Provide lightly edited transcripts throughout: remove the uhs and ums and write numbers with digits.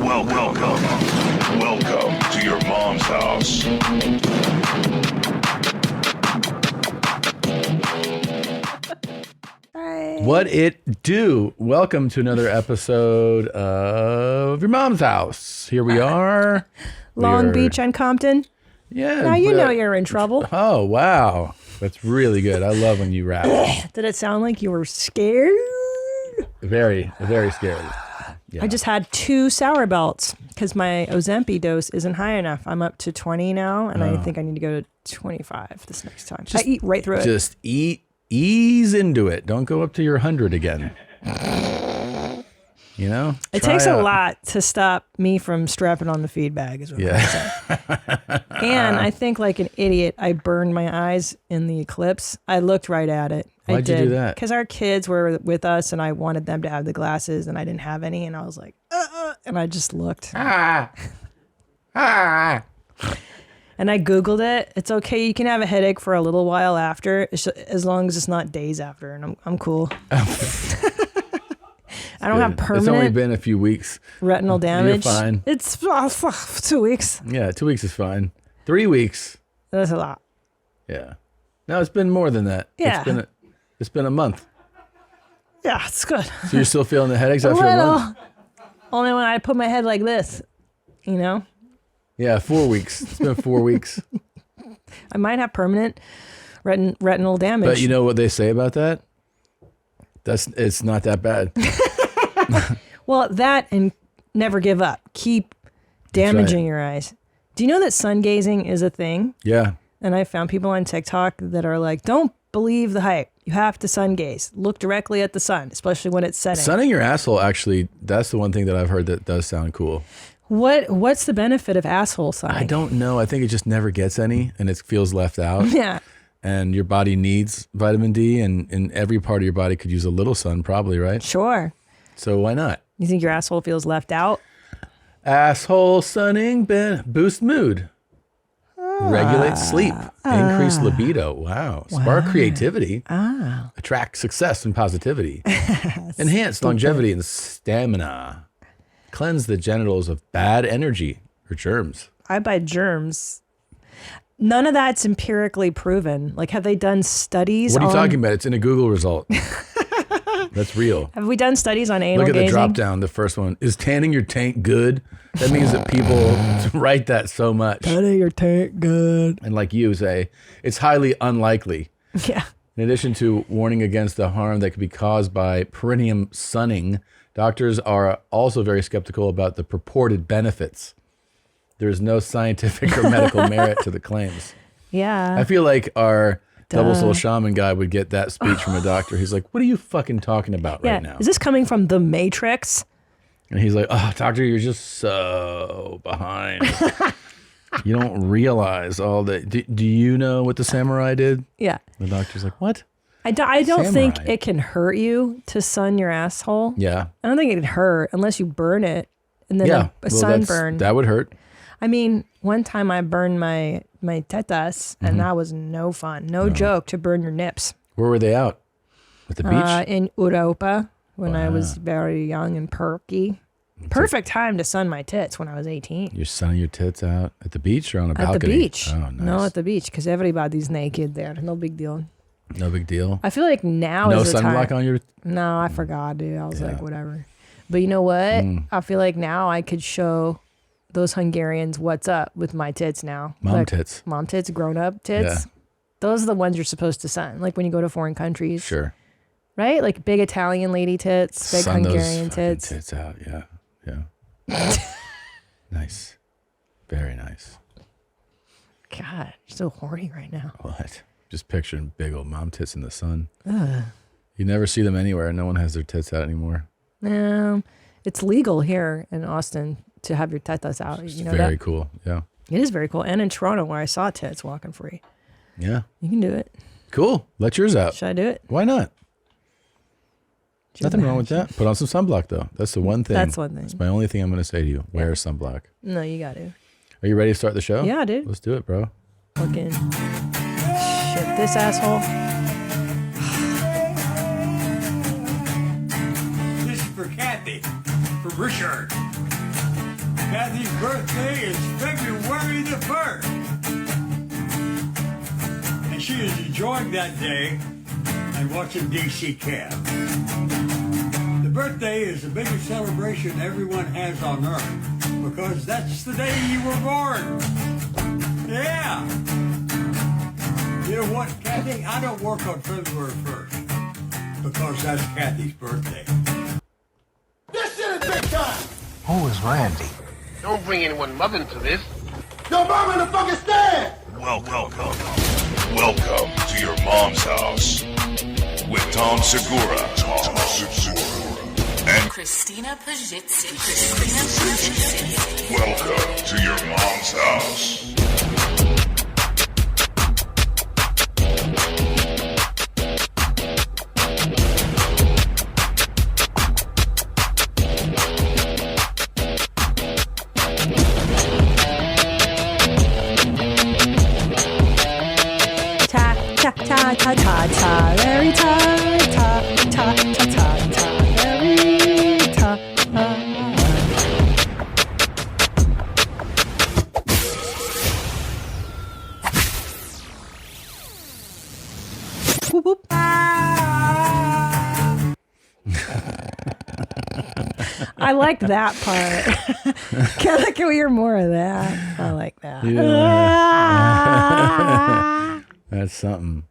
Welcome to your mom's house. What it do? Welcome to another episode of Your Mom's House. Here we are. Long Beach and Compton. Yeah. Now you know you're in trouble. Oh, wow. That's really good. I love when you rap. Did it sound like you were scared? Very, very scared. Yeah. I just had 2 sour belts because my Ozempic dose isn't high enough. I'm up to 20 now, and I think I need to go to 25 this next time. I eat right through it. Just ease into it. Don't go up to your 100 again. You know? It takes a lot to stop me from strapping on the feed bag is what I'm saying. And I think like an idiot, I burned my eyes in the eclipse. I looked right at it. Why'd you do that? Because our kids were with us and I wanted them to have the glasses and I didn't have any. And I was like, and I just looked. And I Googled it. It's okay. You can have a headache for a little while after, as long as it's not days after. And I'm cool. I don't have permanent. It's only been a few weeks. Retinal damage. You're fine. It's 2 weeks. Yeah, 2 weeks is fine. 3 weeks. That's a lot. Yeah. No, it's been more than that. Yeah. It's been a month. Yeah, it's good. So you're still feeling the headaches after a month? Only when I put my head like this, you know? Yeah, 4 weeks. It's been 4 weeks. I might have permanent retinal damage. But you know what they say about that? It's not that bad. Well, that and never give up. Keep damaging your eyes. Do you know that sun gazing is a thing? Yeah. And I found people on TikTok that are like, don't believe the hype. You have to sun gaze. Look directly at the sun, especially when it's setting. Sunning your asshole, actually, that's the one thing that I've heard that does sound cool. What's the benefit of asshole sunning? I don't know. I think it just never gets any and it feels left out. Yeah. And your body needs vitamin D and every part of your body could use a little sun probably, right? Sure. So why not? You think your asshole feels left out? Asshole sunning boost mood. Regulate sleep. Increase libido. Wow. Spark creativity. Attract success and positivity. Enhance longevity and stamina. Cleanse the genitals of bad energy or germs. I buy germs. None of that's empirically proven. Like, have they done studies What are you talking about? It's in a Google result. That's real. Have we done studies on anal Look at gazing? the drop down, the first one. Is tanning your tank good? That means that people write that so much. Tanning your tank good. And like you say, it's highly unlikely. Yeah. In addition to warning against the harm that could be caused by perineum sunning, doctors are also very skeptical about the purported benefits. There's no scientific or medical merit to the claims. Yeah. I feel like our Double Soul Shaman guy would get that speech from a doctor. He's like, what are you fucking talking about right now? Is this coming from The Matrix? And he's like, oh, doctor, you're just so behind. You don't realize all that. Do you know what the samurai did? Yeah. The doctor's like, what? I don't think Samurai. it can hurt you to sun your asshole. Yeah. I don't think it can hurt unless you burn it and then a sunburn. That would hurt. I mean, one time I burned my tetas, and that was no fun. No joke to burn your nips. Where were they out? At the beach? In Europa when I was very young and perky. Perfect time to sun my tits when I was 18. You're sunning your tits out at the beach or on a balcony? At the beach. Oh, nice. No, at the beach, because everybody's naked there. No big deal. No big deal. I feel like now No is the sunblock time. on your... No, I forgot, dude. I was like, whatever. But you know what? I feel like now I could show those Hungarians what's up with my tits now. Mom tits. Mom tits, grown up tits. Yeah. Those are the ones you're supposed to sun. Like when you go to foreign countries. Sure. Right? Like big Italian lady tits, big Sun Hungarian those tits. tits out, yeah. Nice. Very nice. God, you're so horny right now. What? Just picturing big old mom tits in the sun. You never see them anywhere. No one has their tits out anymore. It's legal here in Austin to have your tetas out. It's You know very that? cool. Yeah. It is very cool. And in Toronto where I saw tits walking free. Yeah. You can do it. Cool. Let yours out. Should I do it? Why not? Nothing wrong with that. Put on some sunblock, though. That's the one thing. That's one thing. That's my only thing I'm going to say to you. Wear sunblock. No, you got to. Are you ready to start the show? Yeah, dude. Let's do it, bro. Fucking shit, this asshole. This is for Kathy, for Richard. Kathy's birthday is February the 1st. And she is enjoying that day and watching DC Cab. The birthday is the biggest celebration everyone has on Earth because that's the day you were born. Yeah. You know what, Kathy? I don't work on February 1st because that's Kathy's birthday. This shit is big time! Who is Randy? Don't bring anyone mother into this. Yo, mom in the fucking stand! Welcome to your mom's house with Tom Segura. And Christina Pajitsin. welcome to your mom's house. Ta, Larry, ta, Larry, ta. Whoop, whoop. I like that part. Can we hear more of that? I like that. Yeah. That's something.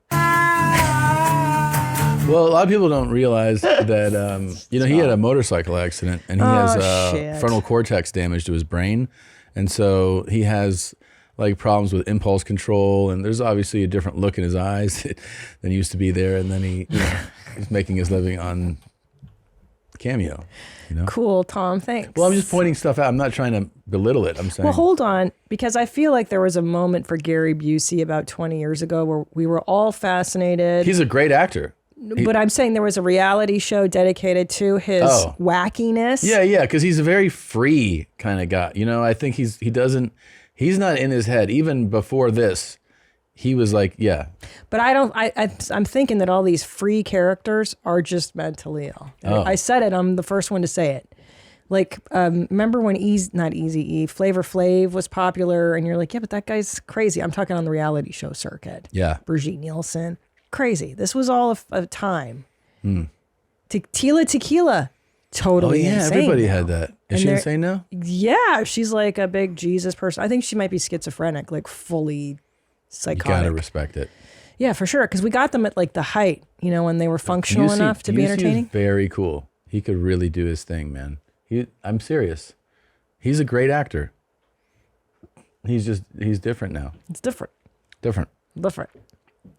Well, a lot of people don't realize that, he had a motorcycle accident and he has frontal cortex damage to his brain. And so he has like problems with impulse control. And there's obviously a different look in his eyes than used to be there. And then he's making his living on Cameo. Cool, Tom. Thanks. Well, I'm just pointing stuff out. I'm not trying to belittle it. I'm saying. Well, hold on, because I feel like there was a moment for Gary Busey about 20 years ago where we were all fascinated. He's a great actor. But I'm saying there was a reality show dedicated to his wackiness. Yeah, because he's a very free kind of guy. I think he's not in his head. Even before this, he was like, yeah. But I'm thinking that all these free characters are just mentally ill. Oh. I said it. I'm the first one to say it. Like, remember when Flavor Flav was popular, and you're like, yeah, but that guy's crazy. I'm talking on the reality show circuit. Yeah. Brigitte Nielsen. Crazy. This was all a time. Tequila. Totally insane. Everybody had that. Is she insane now? Yeah, she's like a big Jesus person. I think she might be schizophrenic, like fully psychotic. You gotta respect it. Yeah, for sure. Because we got them at like the height, when they were functional enough to be entertaining. Is very cool. He could really do his thing, man. I'm serious. He's a great actor. He's different now. It's different. Different.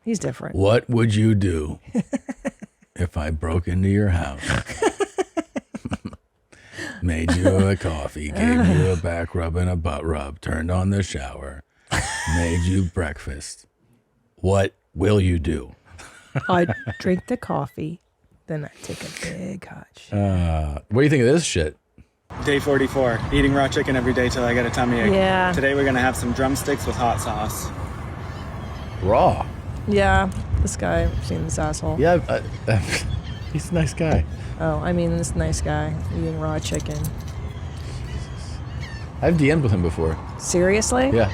He's different. What would you do if I broke into your house? Made you a coffee, gave you a back rub and a butt rub, turned on the shower, made you breakfast. What will you do? I'd drink the coffee, then I'd take a big hot shit. What do you think of this shit? Day 44, eating raw chicken every day till I get a tummy ache. Yeah. Today we're gonna have some drumsticks with hot sauce. Raw. Yeah, this guy, I've seen this asshole. Yeah, he's a nice guy. Oh, I mean this nice guy eating raw chicken. I've DM'd with him before. Seriously? Yeah.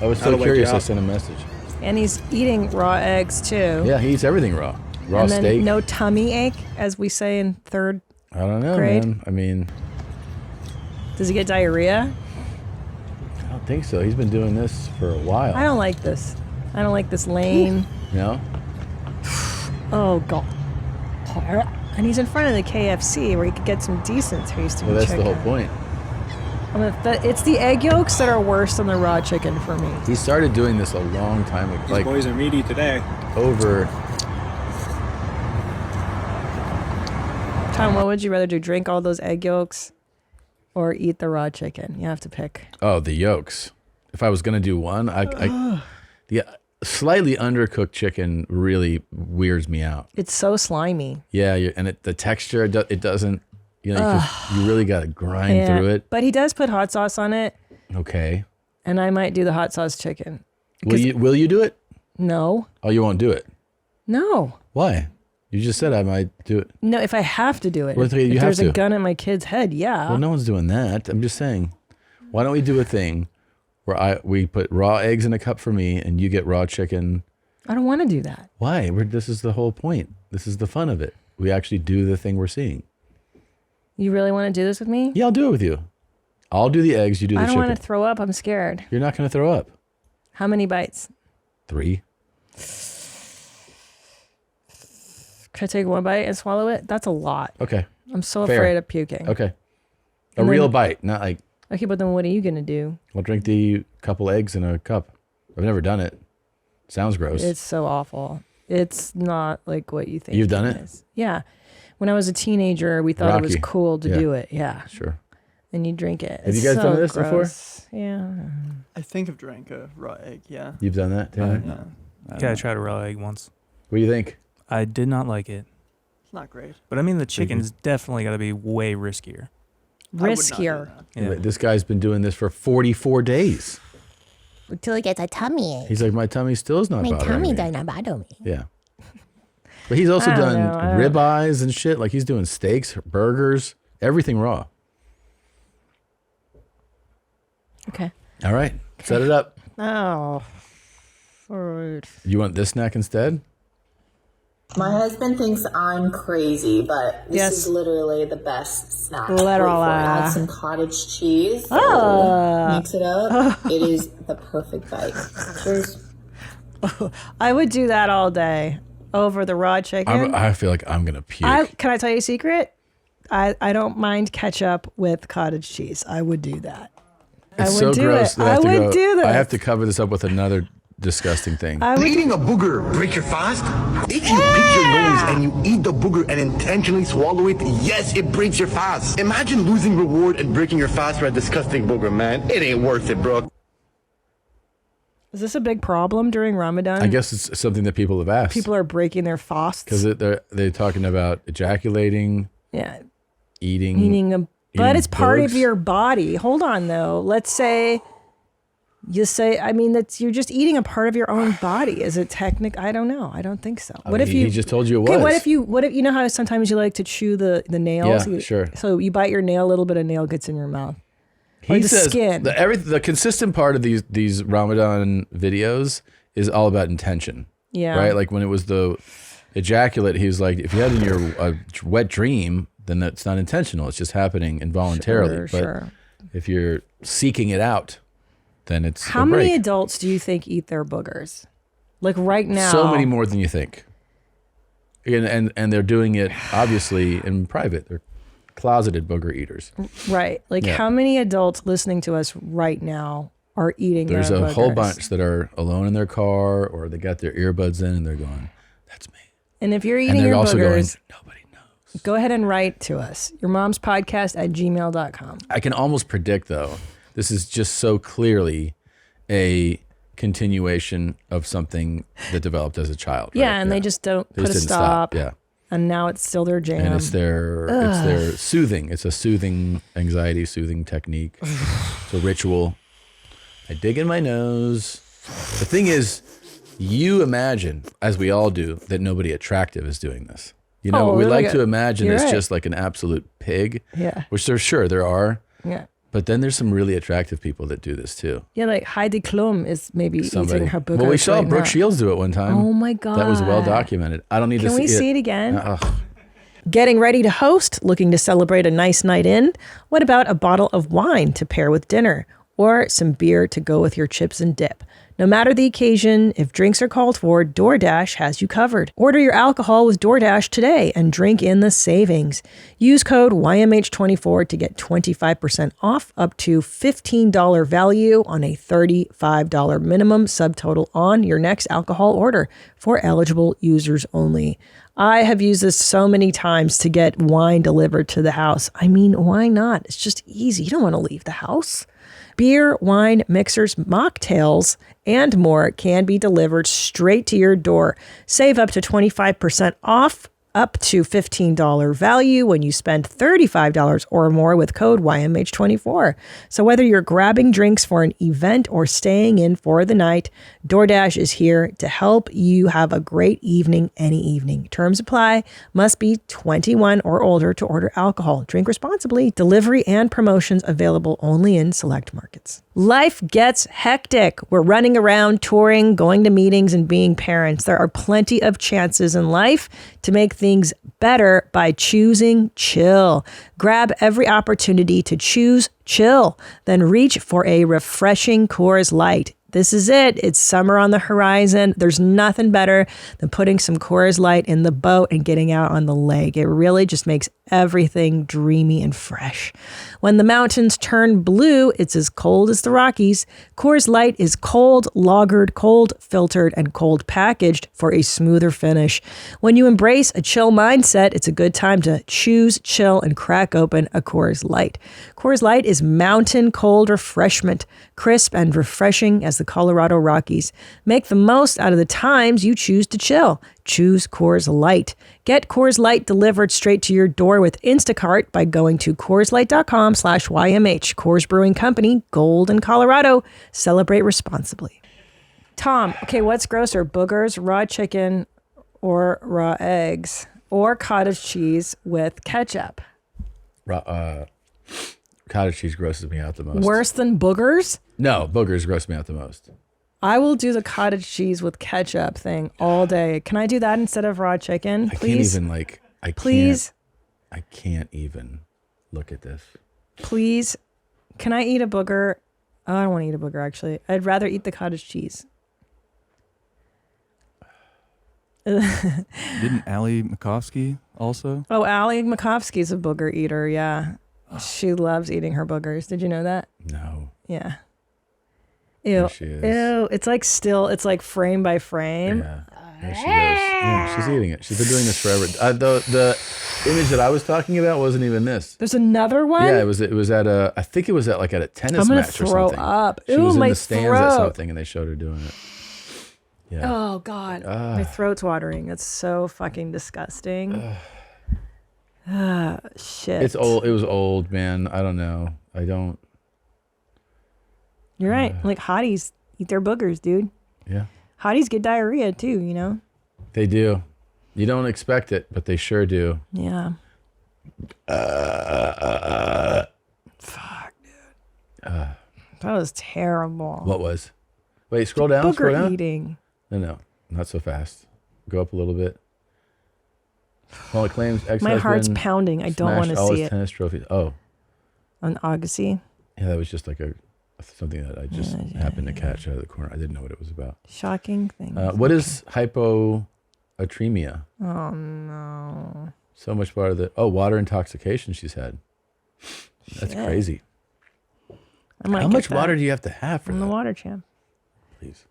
I was so curious, I sent a message. And he's eating raw eggs too. Yeah, he eats everything raw. Raw and then steak. No tummy ache, as we say in third I don't know, grade. man. I mean, does he get diarrhea? I don't think so. He's been doing this for a while. I don't like this. I don't like this lane. No? Oh, God. And he's in front of the KFC where he could get some decent tasting Well, that's chicken. the whole point. It's the egg yolks that are worse than the raw chicken for me. He started doing this a long time ago. These boys are meaty today. Over. Tom, what would you rather do? Drink all those egg yolks or eat the raw chicken? You have to pick. Oh, the yolks. If I was going to do one, the slightly undercooked chicken really weirds me out. It's so slimy. Yeah, and the texture, it doesn't, you really got to grind through it. But he does put hot sauce on it. Okay. And I might do the hot sauce chicken. Will you do it? No. Oh, you won't do it? No. Why? You just said I might do it. No, if I have to do it. Well, if you have there's to. a gun at my kid's head, yeah. Well, no one's doing that. I'm just saying, why don't we do a thing where we put raw eggs in a cup for me and you get raw chicken? I don't want to do that. Why? This is the whole point. This is the fun of it. We actually do the thing we're seeing. You really want to do this with me? Yeah, I'll do it with you. I'll do the eggs, you do the I don't chicken. want to throw up. I'm scared. You're not going to throw up. How many bites? 3. Could I take one bite and swallow it? That's a lot. Okay. I'm so Fair. afraid of puking. Okay. A And real then- bite, not like, Okay, but then what are you going to do? I'll drink the couple eggs in a cup. I've never done it. Sounds gross. It's so awful. It's not like what you think. You've done it? is. Yeah. When I was a teenager, we thought it was Rocky. cool to Yeah. do it. Yeah. Sure. And you drink it. Have you It's guys so done this before? gross. Yeah. I think I've drank a raw egg. Yeah. You've done that, Taylor? Yeah. Yeah, I tried a raw egg once. What do you think? I did not like it. It's not great. But I mean, the chicken's definitely got to be way riskier. Riskier. Yeah. Wait, this guy's been doing this for 44 days. Until it gets a tummy ache. He's like, my tummy still is not My bothering tummy me. does not bother me. Yeah. But he's also I don't done know, I don't- ribeyes and shit. Like he's doing steaks, burgers, everything raw. Okay. All right. Set it up. Oh. All right. You want this snack instead? My husband thinks I'm crazy, but this Yes. is literally the best snack. Literal. Wait for it. Add some cottage cheese. Mix it up. It is the perfect bite. Cheers. I would do that all day over the raw chicken. I feel like I'm going to puke. Can I tell you a secret? I don't mind ketchup with cottage cheese. I would do that. It's I would so do gross it. that I have I to would go. do this. I have to cover this up with another disgusting thing. Eating a booger break your fast? If you pick your nose and you eat the booger and intentionally swallow it, yes, it breaks your fast. Imagine losing reward and breaking your fast for a disgusting booger, man. It ain't worth it, bro. Is this a big problem during Ramadan? I guess it's something that people have asked. People are breaking their fasts. Because they're talking about ejaculating, Yeah. eating. But it's part of bugs. your body. Hold on, though. Let's say you're just eating a part of your own body. Is it technical? I don't know. I don't think so. I mean, he just told you it was. Okay, what if you know how sometimes you like to chew the nails? Yeah, sure. So you bite your nail, a little bit of nail gets in your mouth. Or He the says skin. the consistent part of these Ramadan videos is all about intention. Yeah. Right? Like when it was the ejaculate, he was like, if you had in your wet dream, then that's not intentional. It's just happening involuntarily. Sure. If you're seeking it out, then it's How a break. many adults do you think eat their boogers? Like right now. So many more than you think. And they're doing it obviously in private. They're closeted booger eaters. Right. Like Yeah. how many adults listening to us right now are eating There's their a whole boogers? bunch that are alone in their car or they got their earbuds in and they're going, that's me. And if you're And eating they're your also going, boogers, go ahead and write to us. yourmomspodcast@gmail.com. I can almost predict, though, this is just so clearly a continuation of something that developed as a child. Right? Yeah, and they just don't They put a just didn't stop. Yeah. And now it's still their jam. And it's their soothing. It's a soothing, anxiety soothing technique. It's a ritual. I dig in my nose. The thing is, you imagine, as we all do, that nobody attractive is doing this. You know, we like to imagine it's just like an absolute pig. Yeah. Which there are. Yeah. But then there's some really attractive people that do this too. Yeah, like Heidi Klum is maybe eating her boogers. Well, we saw right Brooke now. Shields do it one time. Oh my God. That was well documented. I don't need Can to we see see it again? Ugh. Getting ready to host, looking to celebrate a nice night in? What about a bottle of wine to pair with dinner? Or some beer to go with your chips and dip? No matter the occasion, if drinks are called for, DoorDash has you covered. Order your alcohol with DoorDash today and drink in the savings. Use code YMH24 to get 25% off up to $15 value on a $35 minimum subtotal on your next alcohol order for eligible users only. I have used this so many times to get wine delivered to the house. I mean, why not? It's just easy. You don't want to leave the house. Beer, wine, mixers, mocktails, and more can be delivered straight to your door. Save up to 25% off up to $15 value when you spend $35 or more with code YMH24. So whether you're grabbing drinks for an event or staying in for the night, DoorDash is here to help you have a great evening any evening. Terms apply. Must be 21 or older to order alcohol. Drink responsibly. Delivery and promotions available only in select markets. Life gets hectic. We're running around, touring, going to meetings, and being parents. There are plenty of chances in life to make things better by choosing chill. Grab every opportunity to choose chill, then reach for a refreshing Coors Light. This is it. It's summer on the horizon. There's nothing better than putting some Coors Light in the boat and getting out on the lake. It really just makes everything dreamy and fresh. When the mountains turn blue, it's as cold as the Rockies. Coors Light is cold lagered, cold filtered, and cold packaged for a smoother finish. When you embrace a chill mindset, it's a good time to choose chill and crack open a Coors Light. Coors Light is mountain cold refreshment, crisp and refreshing as the Colorado Rockies. Make the most out of the times you choose to chill. Choose Coors Light. Get Coors Light delivered straight to your door with Instacart by going to CoorsLight.com/YMH. Coors Brewing Company, Golden, Colorado. Celebrate responsibly. Tom, okay, what's grosser, boogers, raw chicken, or raw eggs, or cottage cheese with ketchup? Cottage cheese grosses me out the most. Worse than boogers? No, boogers gross me out the most. I will do the cottage cheese with ketchup thing all day. Can I do that instead of raw chicken, please? I can't even look at this. Please. Can I eat a booger? Oh, I don't want to eat a booger, actually. I'd rather eat the cottage cheese. Didn't Allie Makovsky also? Oh, Allie Makovsky's a booger eater, yeah. She loves eating her boogers. Did you know that? No. Yeah. Ew. There she is. Ew. It's like frame by frame. Yeah. There she goes. Yeah, she's eating it. She's been doing this forever. The image that I was talking about wasn't even this. There's another one? Yeah, it was at a, I think it was at a tennis match or something. I'm going to throw up. She was in my the stands throat. at something and they showed her doing it. Yeah. Oh, God. My throat's watering. It's so fucking disgusting. Shit. It's old. It was old, man. I don't know. You're right. Like hotties eat their boogers, dude. Yeah. Hotties get diarrhea too, you know? They do. You don't expect it, but they sure do. Yeah. Fuck, dude. That was terrible. What was? Wait, scroll down. Booger Scroll down. eating. No, not so fast. Go up a little bit. Well, claims my heart's pounding. I don't want to see it. Tennis trophies. Oh. On Agassi. Yeah, that was just like something that I just happened to catch out of the corner. I didn't know what it was about. Shocking thing. What is hypoatremia? Oh no. So much part of water intoxication she's had. That's crazy. How much water do you have to have for that? I'm the water champ. Please.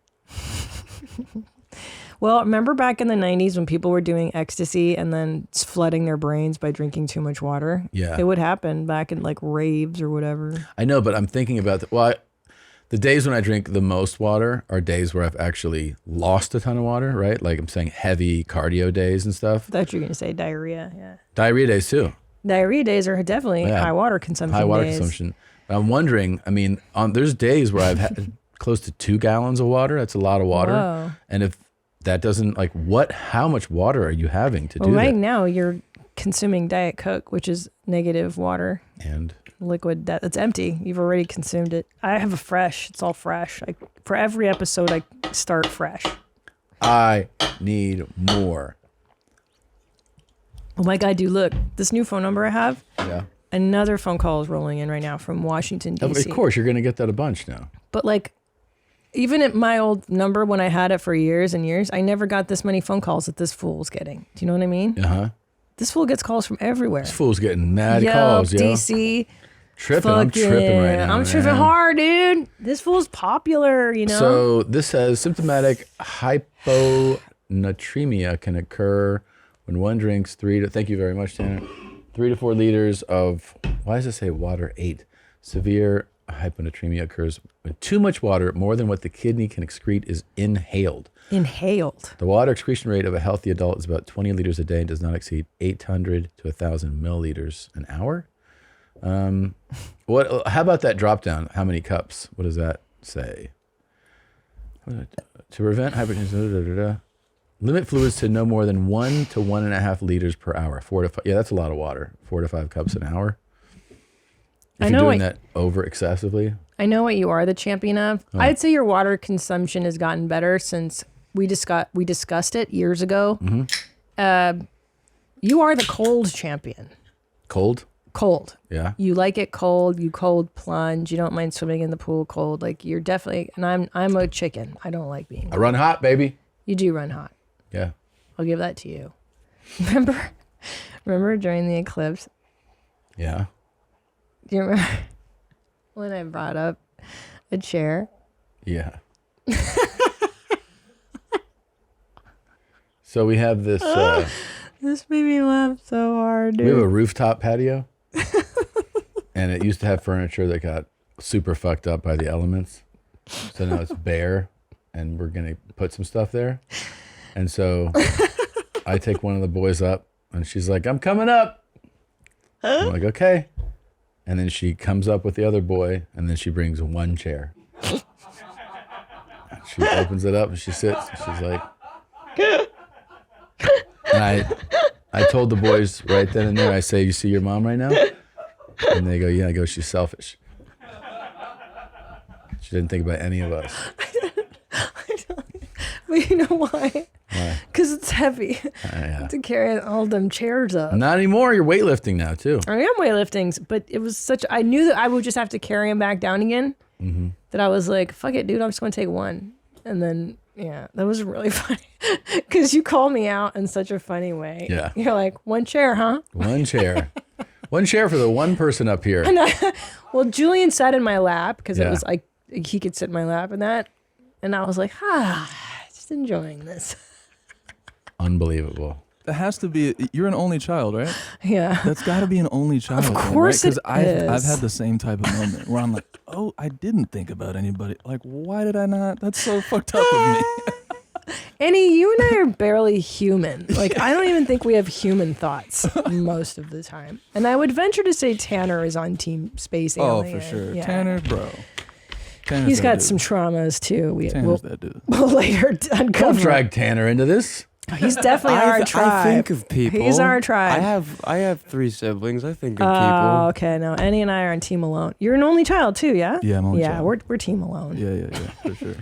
Well, remember back in the 90s when people were doing ecstasy and then flooding their brains by drinking too much water? Yeah. It would happen back in like raves or whatever. I know, but I'm thinking about the days when I drink the most water are days where I've actually lost a ton of water, right? Like I'm saying heavy cardio days and stuff. I thought you were going to say diarrhea. Yeah. Diarrhea days too. Diarrhea days are definitely high water consumption High water days. consumption. I'm wondering, I mean, there's days where I've had close to 2 gallons of water. That's a lot of water. Whoa. And if that doesn't, how much water are you having to do that? Right now you're consuming Diet Coke, which is negative water. And? Liquid, it's empty. You've already consumed it. I have it's all fresh. For every episode, I start fresh. I need more. Oh my God, dude, look, this new phone number I have. Yeah. Another phone call is rolling in right now from Washington, D.C. Of course, you're going to get that a bunch now. But even at my old number, when I had it for years and years, I never got this many phone calls that this fool's getting. Do you know what I mean? Uh-huh. This fool gets calls from everywhere. This fool's getting mad calls, yo. DC. Tripping. I'm tripping right now. I'm tripping hard, dude. This fool's popular, you know? So this says symptomatic hyponatremia can occur when one drinks thank you very much, Tanner, 3 to 4 liters of, why does it say water 8? Severe hyponatremia occurs when too much water, more than what the kidney can excrete, is inhaled. Inhaled. The water excretion rate of a healthy adult is about 20 liters a day and does not exceed 800 to 1,000 milliliters an hour. How about that drop down? How many cups? What does that say? To prevent hypertension, limit fluids to no more than 1 to 1.5 liters per hour. 4 to 5. Yeah, that's a lot of water. 4 to 5 cups an hour. If you're doing that over excessively. I know what you are the champion of. Oh. I'd say your water consumption has gotten better since we discussed it years ago. Mm-hmm. You are the cold champion. Cold? Cold. Yeah. You like it cold. You cold plunge. You don't mind swimming in the pool cold. Like you're definitely. And I'm a chicken. I don't like being cold. I run hot, baby. You do run hot. Yeah. I'll give that to you. Remember during the eclipse? Yeah. Do you remember when I brought up a chair? Yeah. So we have this. This made me laugh so hard, dude. We have a rooftop patio. And it used to have furniture that got super fucked up by the elements. So now it's bare. And we're going to put some stuff there. And so I take one of the boys up. And she's like, I'm coming up. I'm like, okay. And then she comes up with the other boy, and then she brings one chair. She opens it up, and she sits, and she's like... And I told the boys right then and there, I say, you see your mom right now? And they go, yeah. I go, she's selfish. She didn't think about any of us. But you know why? Why? Because it's heavy Yeah. to carry all them chairs up. Not anymore. You're weightlifting now, too. I am weightlifting, but it was I knew that I would just have to carry him back down again. Mm-hmm. That I was like, fuck it, dude, I'm just going to take one. And then, yeah, that was really funny. Because you call me out in such a funny way. Yeah. You're like, one chair, huh? One chair. One chair for the one person up here. Well, Julian sat in my lap because Yeah. it was like he could sit in my lap and that. And I was like, just enjoying this. Unbelievable. That has to be. You're an only child, right? Yeah. That's got to be an only child. Of course thing, right? it is. I've had the same type of moment where I'm like, oh, I didn't think about anybody. Like, why did I not? That's so fucked up of me. Annie, you and I are barely human. Like, I don't even think we have human thoughts most of the time. And I would venture to say Tanner is on Team Space Alien. Oh, for sure. Yeah. Tanner, bro. Tanner's He's that got dude. some traumas too. Tanner's that dude. We'll later uncover. Don't drag Tanner into this. He's definitely our tribe. I think of people. He's our tribe. I have 3 siblings. I think of Oh, people. okay. No, Annie and I are on Team Alone. You're an only child too, yeah? Yeah, I'm only Yeah, child. we're Team Alone. Yeah, for sure.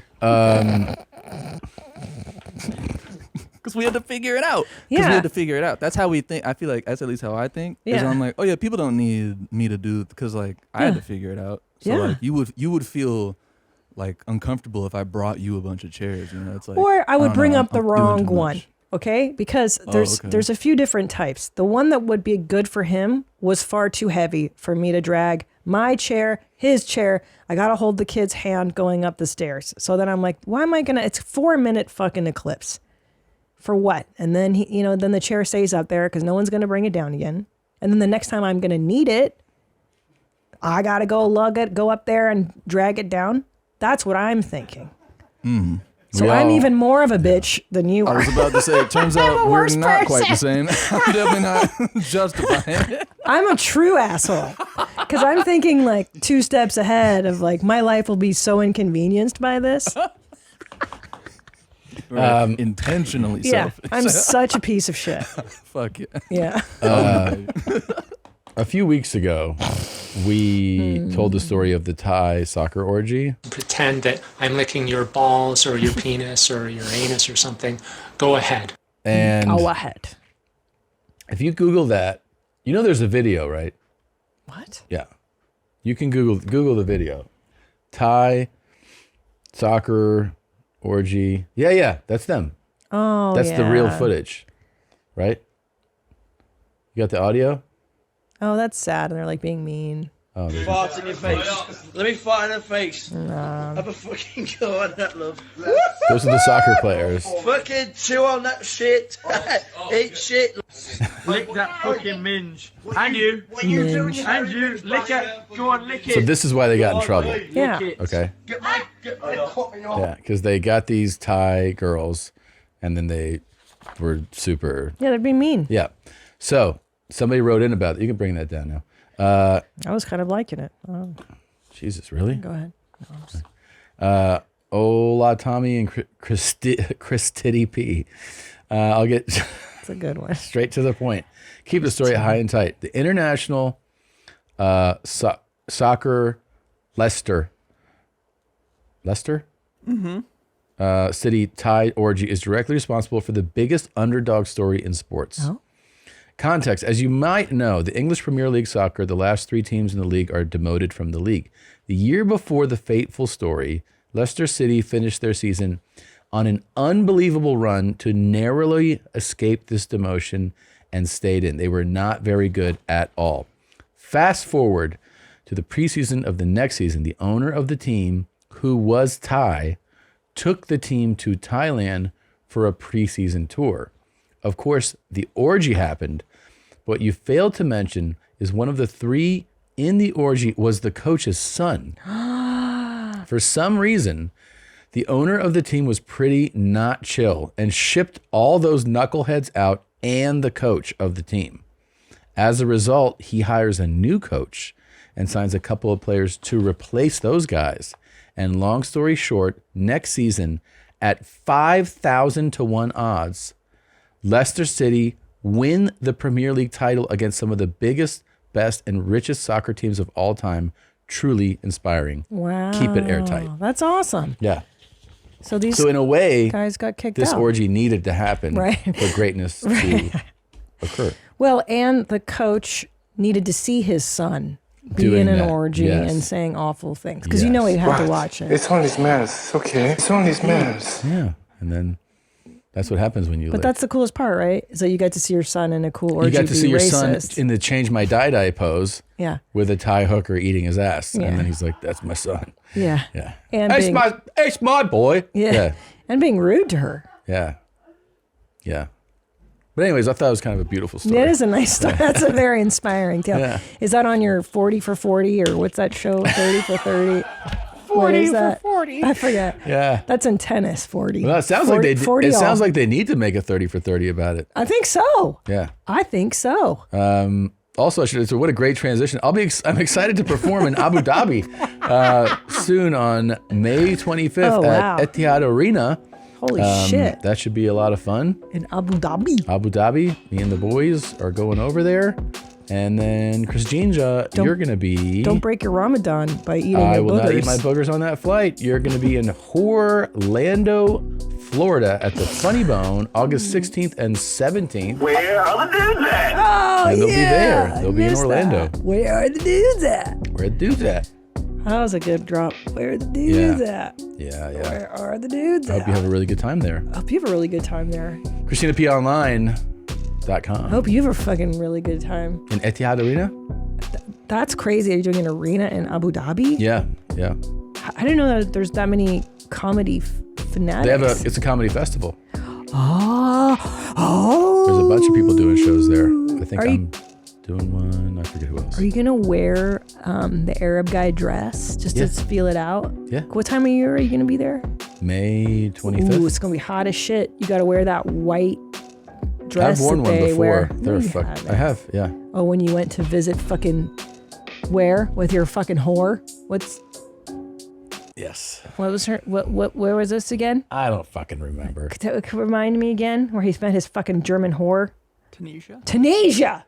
Because we had to figure it out. Because we had to figure it out. That's how we think. I feel like that's at least how I think. Is Yeah. I'm like, oh yeah, people don't need me to do because like I had to figure it out. So like you would feel like uncomfortable if I brought you a bunch of chairs. You know, it's like. Or I would don't bring know, up the I'm doing wrong too one. much. Okay, because there's a few different types. The one that would be good for him was far too heavy for me to drag my chair, his chair. I gotta hold the kid's hand going up the stairs. So then I'm like, why am I gonna? It's 4-minute fucking eclipse. For what? And then then the chair stays up there because no one's gonna bring it down again. And then the next time I'm gonna need it, I gotta go lug it, go up there and drag it down. That's what I'm thinking. Mm. So I'm even more of a bitch than you are. I was about to say, it turns I'm out a we're worse not quite the person. same. I'm definitely not justifying it. I'm a true asshole because I'm thinking like 2 steps ahead of like my life will be so inconvenienced by this. Intentionally Yeah, selfish. I'm such a piece of shit. Fuck yeah. Yeah. A few weeks ago, we told the story of the Thai soccer orgy. Pretend that I'm licking your balls or your penis or your anus or something. Go ahead. And Go ahead. if you Google that, you know there's a video, right? What? Yeah. You can Google the video. Thai soccer orgy. Yeah, that's them. Oh, That's the real yeah. footage, right? You got the audio? Oh, that's sad. And they're like being mean. Oh, there's Fart in your face. Let me fart in her face. Have a fucking go on that, love. Those are the soccer players. Fucking chew on that shit. Eat shit. Lick that fucking minge. And you. And you. Lick it. Go on, lick it. So this is why they got in trouble. Yeah. Okay. Get my copy off. Yeah, because they got these Thai girls, and then they were super. Yeah, they're being mean. Yeah. So somebody wrote in about it. You can bring that down now. I was kind of liking it. Oh, Jesus, really? go ahead. No, I'm just- Hola, Tommy and Christina P. I'll get It's a good one. straight to the point. Keep the story high and tight. The international soccer Leicester City Thai orgy is directly responsible for the biggest underdog story in sports. Oh. Context. As you might know, the English Premier League soccer, the last 3 teams in the league are demoted from the league. The year before the fateful story, Leicester City finished their season on an unbelievable run to narrowly escape this demotion and stayed in. They were not very good at all. Fast forward to the preseason of the next season, the owner of the team, who was Thai, took the team to Thailand for a preseason tour. Of course, the orgy happened, but what you failed to mention is one of the 3 in the orgy was the coach's son. For some reason, the owner of the team was pretty not chill and shipped all those knuckleheads out and the coach of the team. As a result, he hires a new coach and signs a couple of players to replace those guys. And long story short, next season, at 5,000 to 1 odds, Leicester City win the Premier League title against some of the biggest, best, and richest soccer teams of all time. Truly inspiring. Wow. Keep it airtight. That's awesome. Yeah. So these So in a way, guys got kicked this out. orgy needed to happen Right. for greatness to occur. Well, and the coach needed to see his son be Doing in an that, orgy yes. and saying awful things because you know he had to watch it. It's only mess, okay? It's only mess. Yeah. And then that's what happens when you But live. that's the coolest part, right? So you get to see your son in a cool orgy. You got to see your racist. son in the change my dye pose Yeah. with a Thai hooker eating his ass. Yeah. And then he's like, that's my son. Yeah. Yeah. And It's my boy. Yeah. And being rude to her. Yeah. Yeah. But anyways, I thought it was kind of a beautiful story. It is a nice story. That's a very inspiring tale. Yeah. Is that on your 40 for 40 or what's that show? 30 for 30? 40 for 40. I forget. Yeah. That's in tennis, 40. Well, it sounds 40, like 40 it all. sounds like they need to make a 30 for 30 about it. I think so. Yeah. I think so. Also, so what a great transition. I'm excited to perform in Abu Dhabi soon on May 25th Oh, wow. at Etihad Arena. Holy shit. That should be a lot of fun. In Abu Dhabi. Abu Dhabi, me and the boys are going over there. And then Christina, you're going to be... Don't break your Ramadan by eating I your will not eat boogers. my boogers on that flight. You're going to be in Orlando, Florida at the Funny Bone, August 16th and 17th. Where are the dudes at? Oh, And they'll be there. I They'll be in missed Orlando. that. Where are the dudes at? Where the dudes at? That was a good drop. Where are the dudes at? Yeah, yeah. Where are the dudes I at? hope you have a really good time there. I hope you have a really good time there. ChristinaPOnline.com. I hope you have a fucking really good time. In Etihad Arena? That's crazy. Are you doing an arena in Abu Dhabi? Yeah, yeah. I didn't know that there's that many comedy fanatics. It's a comedy festival. Oh. There's a bunch of people doing shows there. I think Are you- I'm doing one. I forget who else. Are you gonna wear the Arab guy dress just to feel it out? Yeah. What time of year are you gonna be there? May 25th. Ooh, it's gonna be hot as shit. You gotta wear that white dress I've worn that one they before. wear. They're No, you fuck. haven't. I have, yeah. Oh, when you went to visit fucking where with your fucking whore? Yes. What was her? Where was this again? I don't fucking remember. Remind me again where he met his fucking German whore. Tunisia. Tunisia.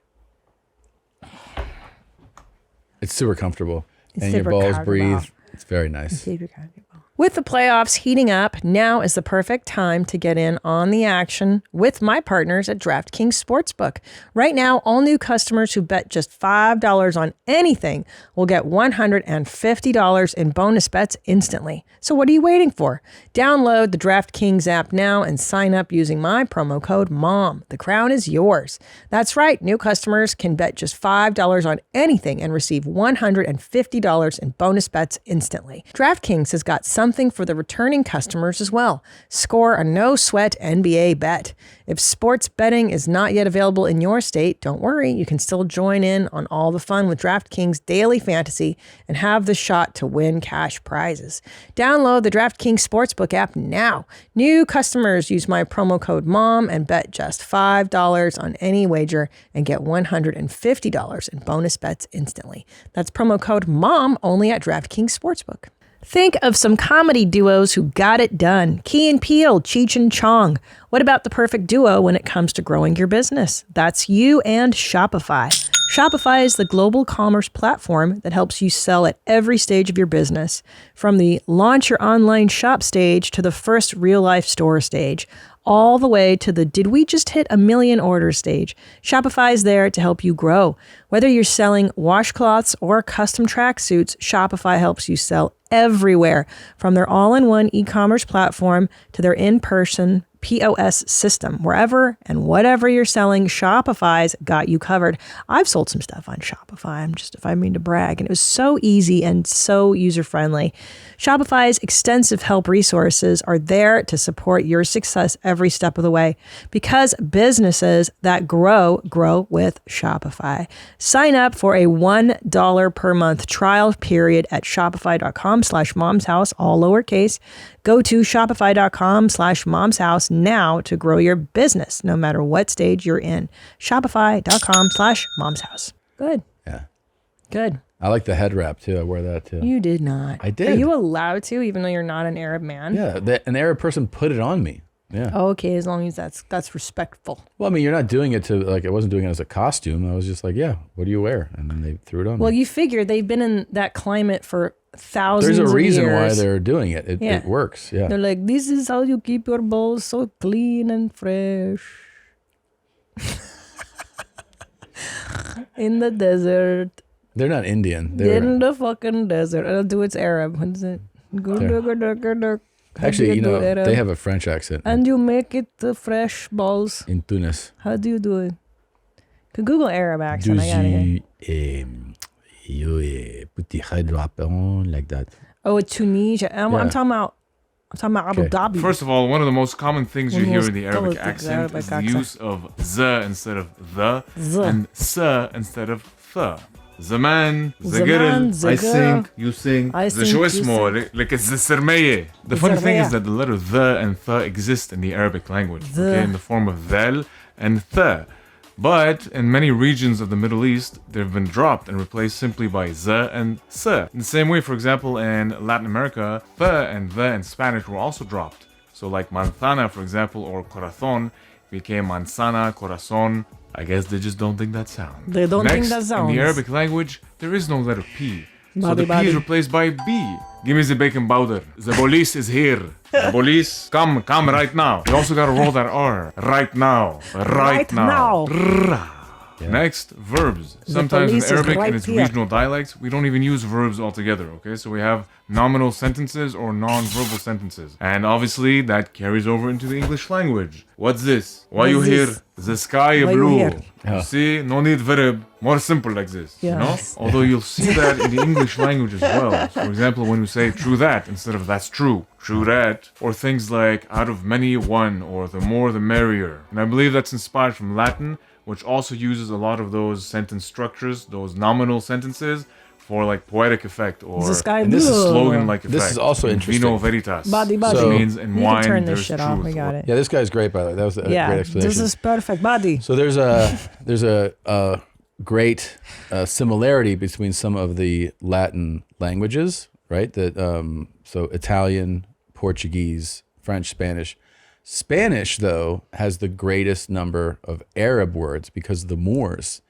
It's super comfortable. It's and your super balls comfortable. breathe. It's very nice. With the playoffs heating up, now is the perfect time to get in on the action with my partners at DraftKings Sportsbook. Right now, all new customers who bet just $5 on anything will get $150 in bonus bets instantly. So what are you waiting for? Download the DraftKings app now and sign up using my promo code MOM. The crown is yours. That's right. New customers can bet just $5 on anything and receive $150 in bonus bets instantly. DraftKings has got some something for the returning customers as well. Score a no-sweat NBA bet. If sports betting is not yet available in your state, don't worry. You can still join in on all the fun with DraftKings Daily Fantasy and have the shot to win cash prizes. Download the DraftKings Sportsbook app now. New customers use my promo code MOM and bet just $5 on any wager and get $150 in bonus bets instantly. That's promo code MOM only at DraftKings Sportsbook. Think of some comedy duos who got it done. Key and Peele, Cheech and Chong. What about the perfect duo when it comes to growing your business? That's you and Shopify. Shopify is the global commerce platform that helps you sell at every stage of your business, from the launch your online shop stage to the first real-life store stage, all the way to the did we just hit 1 million orders stage. Shopify is there to help you grow. Whether you're selling washcloths or custom tracksuits, Shopify helps you sell everywhere, from their all-in-one e-commerce platform to their in-person POS system. Wherever and whatever you're selling, Shopify's got you covered. I've sold some stuff on Shopify. If I mean to brag, and it was so easy and so user-friendly. Shopify's extensive help resources are there to support your success every step of the way, because businesses that grow with Shopify. Sign up for a $1 per month trial period at shopify.com/momshouse, all lowercase. Go to shopify.com/momshouse now to grow your business, no matter what stage you're in. Shopify.com/momshouse. Good. Yeah. Good. I like the head wrap too. I wear that too. You did not. I did. Are you allowed to, even though you're not an Arab man? Yeah, an Arab person put it on me. Yeah. Okay, as long as that's respectful. Well, I mean, you're not doing it to, like, I wasn't doing it as a costume. I was just like, yeah, what do you wear? And then they threw it on me. Well, you figure they've been in that climate for thousands of years. There's a reason why they're doing it. It works. Yeah. They're like, this is how you keep your balls so clean and fresh. In the desert. They're not Indian. In the fucking desert. I'll do it's Arab. What is it? Actually, they have a French accent. And you make it the fresh balls. In Tunis. How do you do it? Could Google Arab accent. I got it. You put the head wrap on like that. Oh, Tunisia. I'm talking about Abu Dhabi. First of all, one of the most common things you hear in the Arabic accent is the use of the instead of the and sa instead of the. Zaman, Zagirl, I sing, you sing. The show اسمه like it's the sermeye. The funny thing is that the letter the and the exist in the Arabic language, okay, in the form of dhal and the. But in many regions of the Middle East, they've been dropped and replaced simply by za and sa. In the same way, for example, in Latin America, the and the in Spanish were also dropped. So like manzana, for example, or corazón became manzana, corazón. I guess they just don't think that sound. They don't think that sounds. In the Arabic language, there is no letter P. So the P is replaced by B. Give me the baking powder. The police is here. The police, come right now. You also gotta roll that R. Right now. Right now. Yeah. Next, verbs. Sometimes in Arabic and its regional dialects, we don't even use verbs altogether, okay? So we have nominal sentences or non-verbal sentences. And obviously, that carries over into the English language. What's this? Why you here? The sky blue. You see? No need verb. More simple like this, you know? Although you'll see that in the English language as well. So for example, when we say true that instead of that's true. True that. Or things like out of many one or the more the merrier. And I believe that's inspired from Latin, which also uses a lot of those sentence structures, those nominal sentences, for like poetic effect or this is slogan-like effect. This is also interesting. Vino veritas. Body. Which means in wine turn this there's shit truth. off. We got it. Yeah, this guy's great, by the way. That was a great explanation. This is perfect. Body. So there's a great similarity between some of the Latin languages, right? That so Italian, Portuguese, French, Spanish. Spanish, though, has the greatest number of Arab words because the Moors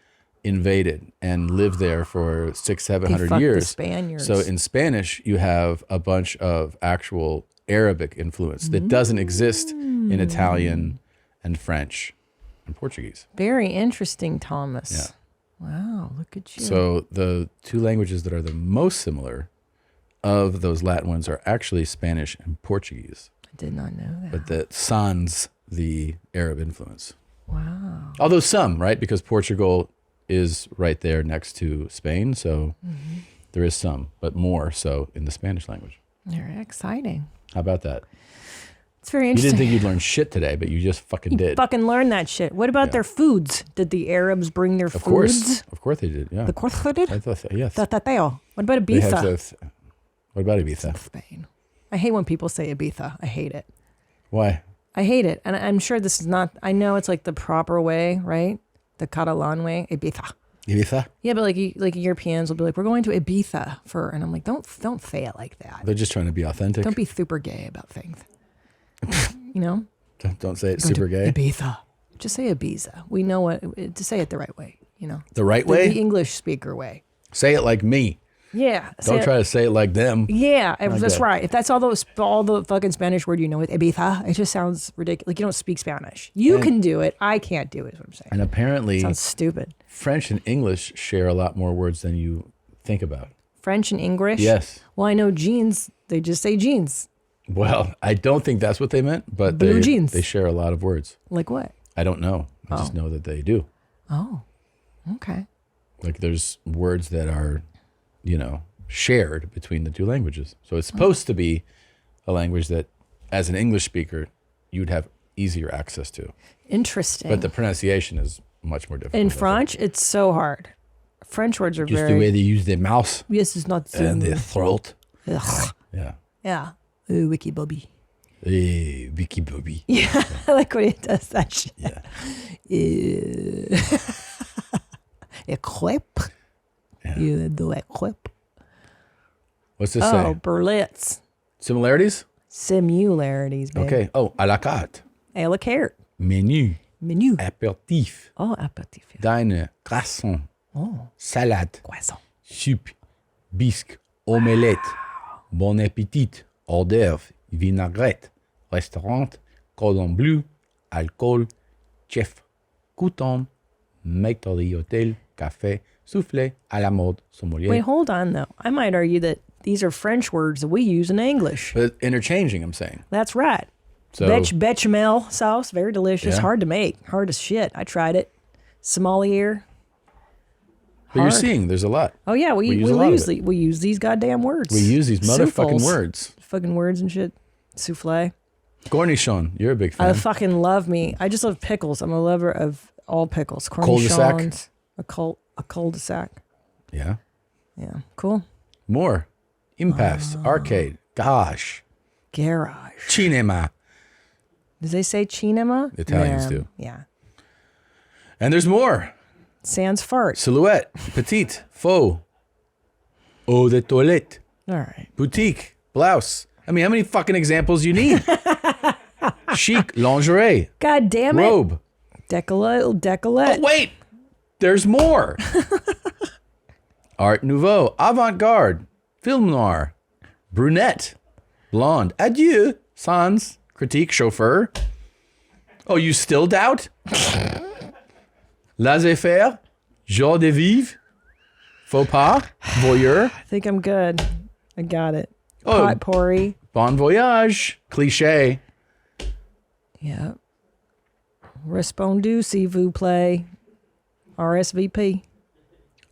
invaded and lived there for 600-700 years. The Spaniards. So in Spanish, you have a bunch of actual Arabic influence that doesn't exist in Italian and French and Portuguese. Very interesting, Thomas. Yeah. Wow, look at you. So the two languages that are the most similar of those Latin ones are actually Spanish and Portuguese. I did not know that. But that sans the Arab influence. Wow. Although some, right? Because Portugal is right there next to Spain, so there is some, but more so in the Spanish language. Very exciting. How about that? It's very You interesting. didn't think you'd learn shit today, but you just fucking did. Fucking learn that shit. What about their foods? Did the Arabs bring their Of foods? course they did. Yeah. Of course they did. I thought so, yes. Tatateo. What about They have Ibiza? those- What about Ibiza? Spain. I hate when people say Ibiza. I hate it. Why? I hate it. And I'm sure this is not, I know it's like the proper way, right? The Catalan way. Ibiza. Ibiza? Yeah, but like Europeans will be like, we're going to Ibiza for, and I'm like, don't say it like that. They're just trying to be authentic. Don't be super gay about things. You know? Don't say it's Going super to gay. Ibiza. Just say Ibiza. We know what, to say it the right way, you know? The right way? The English speaker way. Say it like me. Yeah. Don't try to say it like them. Yeah, that's Okay. right. If that's all the fucking Spanish word you know with Ibiza, it just sounds ridiculous. Like you don't speak Spanish. You And- can do it. I can't do it, is what I'm saying. And apparently, Sounds stupid. French and English share a lot more words than you think about. French and English? Yes. Well, I know jeans, they just say jeans. Well, I don't think that's what they meant, but Blue jeans. they share a lot of words. Like what? I don't know. I just know that they do. Oh, okay. Like there's words that are, shared between the two languages. So it's supposed to be a language that, as an English speaker, you'd have easier access to. Interesting. But the pronunciation is much more difficult. In French, it's so hard. French words are Just very... the way they use their mouth. Yes, it's not... And their throat. Ugh. Yeah. Yeah. Wiki Bobby. Hey, Vicky Bobby. Yeah, I like when he does that shit. Yeah. Equip. You do equip. What's this Oh, say? Berlitz. Similarities? Similarities, baby. Okay. Oh, à la carte. À la carte. Menu. Menu. Apéritif. Oh, apéritif. Diner. Croissant. Oh. Salade. Croissant. Soupe. Bisque. Omelette. Bon appétit. Hors d'oeuvre. Vinaigrette. Restaurant. Cordon bleu. Alcool. Chef. Couton. Maître d'hôtel. Café. Soufflé. À la mode. Sommelier. Wait, hold on, though. I might argue that these are French words that we use in English. But interchanging, I'm saying. That's right. So- Bechamel sauce, very delicious. Yeah. Hard to make. Hard as shit. I tried it. Sommelier. But you're Hard. seeing there's a lot. Oh, yeah. We use a lot of use, it. we use these goddamn words. We use these motherfucking Souffles. words. Fucking words and shit. Souffle. Cornichon. You're a big fan. I fucking love me. I just love pickles. I'm a lover of all pickles. Cul-de-sac? Cornichons. A cul-de-sac. Yeah. Yeah. Cool. More. Impasse. Arcade. Garage. Garage. Cinema. Does they say cinema? The Italians Yeah. do. Yeah. And there's more. Sans fart. Silhouette. Petite. Faux. Eau de toilette. All right. Boutique. Blouse. I mean, how many fucking examples you need? Chic. Lingerie. God damn it. Robe. Decolette. Oh, wait. There's more. Art Nouveau. Avant-garde. Film noir. Brunette. Blonde. Adieu. Sans. Critique. Chauffeur. Oh, you still doubt? Laissez-faire. Joie de vivre. Faux pas. Voyeur. I think I'm good. I got it. Oh. Potpourri. Bon voyage. Cliché. Yeah. Respondu, s'il vous plaît. RSVP.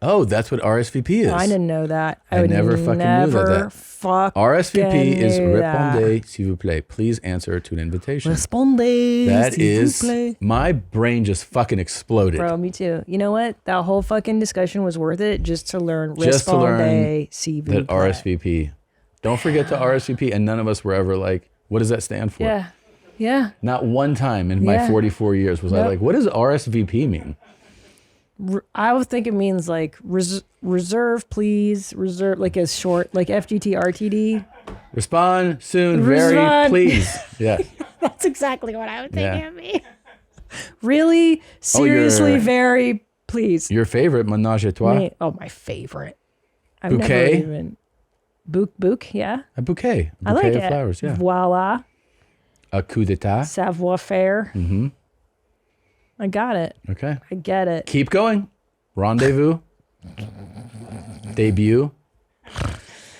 Oh, that's what RSVP is. I didn't know that. I would never fucking knew that. Fucking RSVP is knew that. répondez s'il vous plaît. Please answer to an invitation. Respondez, That s'il is, vous plaît. my brain just fucking exploded. Bro, me too. You know what? That whole fucking discussion was worth it just to learn Just to learn respondez, s'il vous that plaît. RSVP. Don't forget to RSVP, and none of us were ever like, what does that stand for? Yeah. Yeah. Not one time in my Yeah. 44 years was I Nope. like, what does RSVP mean? I would think it means like reserve, please. Reserve, like as short, like FGT, RTD. Respond soon, very Respond. please. Yeah. That's exactly what I would think Yeah. it mean. Really? Seriously, your- very please. Your favorite, Menage a Trois? Oh, my favorite. I've Bouquet? never even... Bouk, yeah. A bouquet. A I bouquet like of it. flowers, yeah. Voila. A coup d'etat. Savoir faire. Mm-hmm. I got it. Okay. I get it. Keep going. Rendezvous. Debut.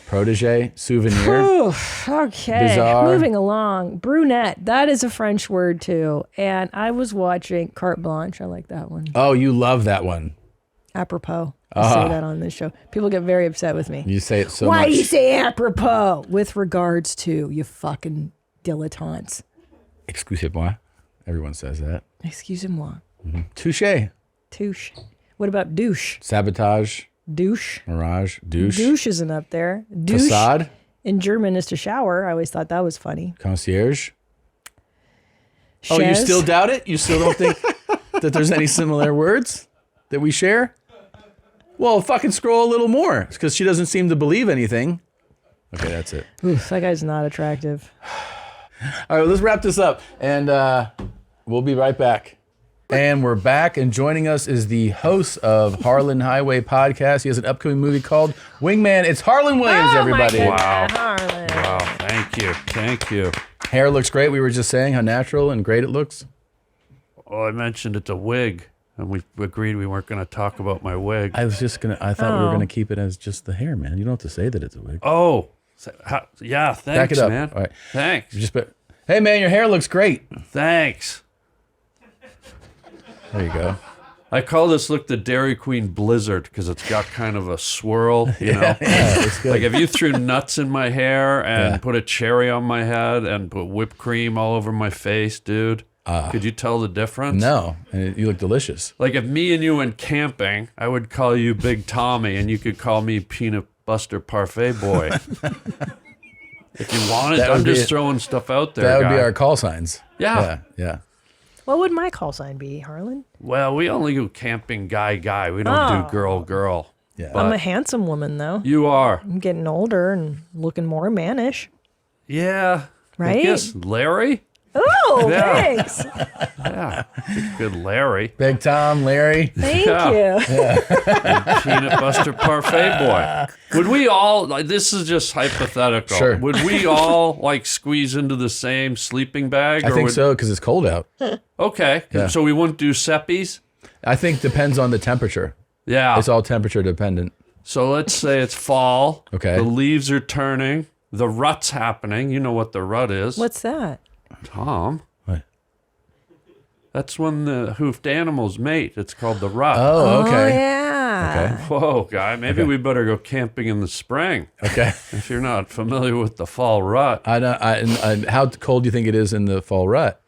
Protege. Souvenir. Whew, okay. Bizarre. Moving along. Brunette. That is a French word too. And I was watching Carte Blanche. I like that one. Oh, you love that one. Apropos. I say that on this show. People get very upset with me. You say it so Why much. do you say apropos with regards to, you fucking dilettantes? Excusez-moi. Everyone says that. Excusez-moi. Touche. Touche. What about douche? Sabotage. Douche. Mirage. Douche. Douche isn't up there. Douche Facade. in German is to shower. I always thought that was funny. Concierge. Oh, you Chaise. still doubt it? You still don't think that there's any similar words that we share? Well, fucking scroll a little more, because she doesn't seem to believe anything. Okay, that's it. Oof, that guy's not attractive. All right, let's wrap this up, and we'll be right back. And we're back, and joining us is the host of Harland Highway Podcast. He has an upcoming movie called Wingman. It's Harland Williams, everybody. Wow. Harland. Wow, thank you. Hair looks great. We were just saying how natural and great it looks. Oh, I mentioned it's a wig, and we agreed we weren't going to talk about my wig. I thought we were gonna keep it as just the hair, man. You don't have to say that it's a wig. Oh, yeah, thanks, Back it up, man. All right. Thanks. Hey, man, your hair looks great. Thanks. There you go. I call this look the Dairy Queen Blizzard because it's got kind of a swirl, you know? it's good. Like if you threw nuts in my hair and put a cherry on my head and put whipped cream all over my face, dude, could you tell the difference? No, and you look delicious. Like if me and you went camping, I would call you Big Tommy and you could call me Peanut Buster Parfait Boy. If you wanted, I'm just throwing stuff out there. That would be guy. our call signs. Yeah. What would my call sign be, Harlan? Well, we only do camping guy. We don't do girl. Yeah. I'm a handsome woman, though. You are. I'm getting older and looking more mannish. Yeah. Right? I guess Larry? Oh, Yeah. thanks. Yeah. Good Larry. Big Tom, Larry. Thank Yeah. you. Peanut Buster Parfait Boy. Would we all, like, this is just hypothetical. Sure. Would we all, like, squeeze into the same sleeping bag? I think so, because it's cold out. Okay. Yeah. So we wouldn't do seppies? I think depends on the temperature. Yeah. It's all temperature dependent. So let's say it's fall. Okay. The leaves are turning. The rut's happening. You know what the rut is. What's that? Tom. What? That's when the hoofed animals mate. It's called the rut. Oh, okay. Oh, yeah. Okay. Whoa, guy. Maybe we better go camping in the spring. Okay. If you're not familiar with the fall rut. How cold do you think it is in the fall rut?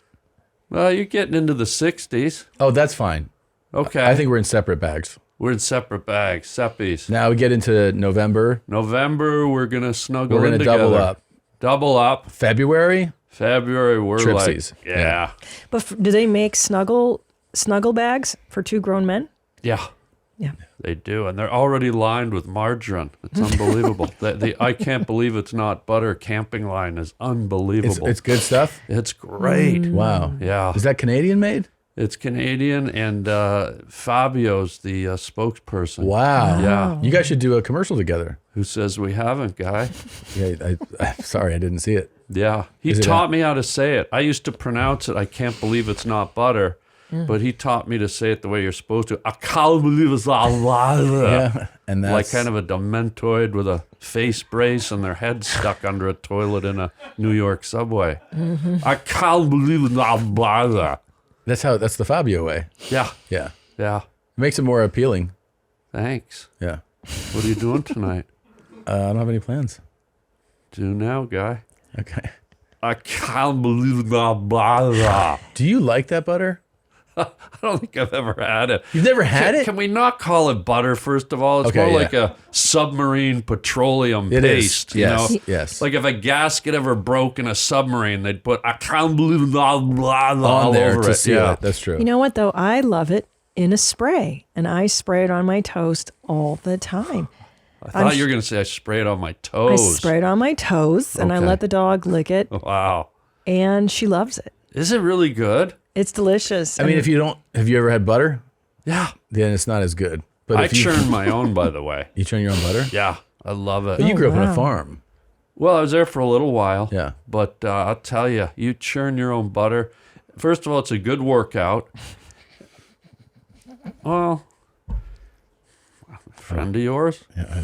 Well, you're getting into the 60s. Oh, that's fine. Okay. I think we're in separate bags. We're in separate bags, seppies. Now we get into November. We're going to snuggle We're in going to together. double up. Double up. February, we're Tripsies. like, yeah. But do they make snuggle bags for two grown men? Yeah. Yeah. They do, and they're already lined with margarine. It's unbelievable. the I can't believe it's not butter camping line is unbelievable. It's good stuff. It's great. Wow. Yeah. Is that Canadian made? It's Canadian, and Fabio's the spokesperson. Wow. Yeah. You guys should do a commercial together. Who says we haven't, guy? Yeah. I'm sorry, I didn't see it. Yeah. He Is it taught me how to say it. I used to pronounce it, I can't believe it's not butter. But he taught me to say it the way you're supposed to. I can't believe it's not butter. Yeah. And that's Like kind of a dementoid with a face brace and their head stuck under a toilet in a New York subway. I can't believe it's not butter. That's the Fabio way. Yeah. Yeah. Yeah. It makes it more appealing. Thanks. Yeah. What are you doing tonight? I don't have any plans. Do now, guy. Okay. I can't believe it's not butter. Do you like that butter? I don't think I've ever had it. You've never had it? Can we not call it butter, first of all? It's Okay, more yeah. like a submarine petroleum It is, paste. yes, You know? yes. Like if a gasket ever broke in a submarine, they'd put, I can't believe it's not butter all On there over to it. seal Yeah. it. That's true. You know what, though? I love it in a spray, and I spray it on my toast all the time. I thought you were going to say I spray it on my toes. I spray it on my toes, and I Okay. let the dog lick it, Wow. and she loves it. Is it really good? It's delicious. I mean, have you ever had butter? Yeah. Then it's not as good. But I if you churn my own, by the way. You churn your own butter? Yeah, I love it. But you grew up on wow. a farm. Well, I was there for a little while. Yeah. But I'll tell you, you churn your own butter. First of all, it's a good workout. Well, friend of yours? Yeah.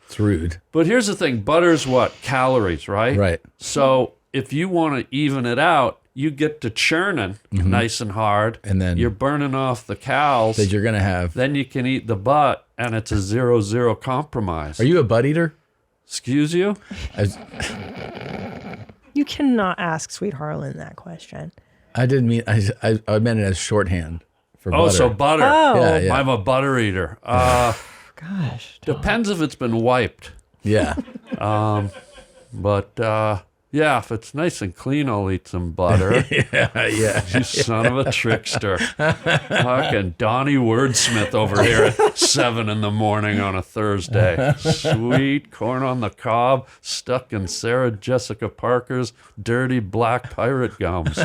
It's rude. But here's the thing. Butter's what? Calories, right? Right. So if you want to even it out, you get to churning nice and hard, and then you're burning off the cows that you're gonna have. Then you can eat the butt, and it's a 0-0 compromise. Are you a butt eater? Excuse you? You cannot ask Sweet Harlan that question. I didn't mean. I meant it as shorthand for butter. Oh, so butter. Oh. Yeah. I'm a butter eater. Gosh. Depends if it's been wiped. Yeah. But yeah, if it's nice and clean, I'll eat some butter. yeah. You son of a trickster. Fucking Donnie Wordsmith over here at 7 in the morning on a Thursday. Sweet corn on the cob stuck in Sarah Jessica Parker's dirty black pirate gums.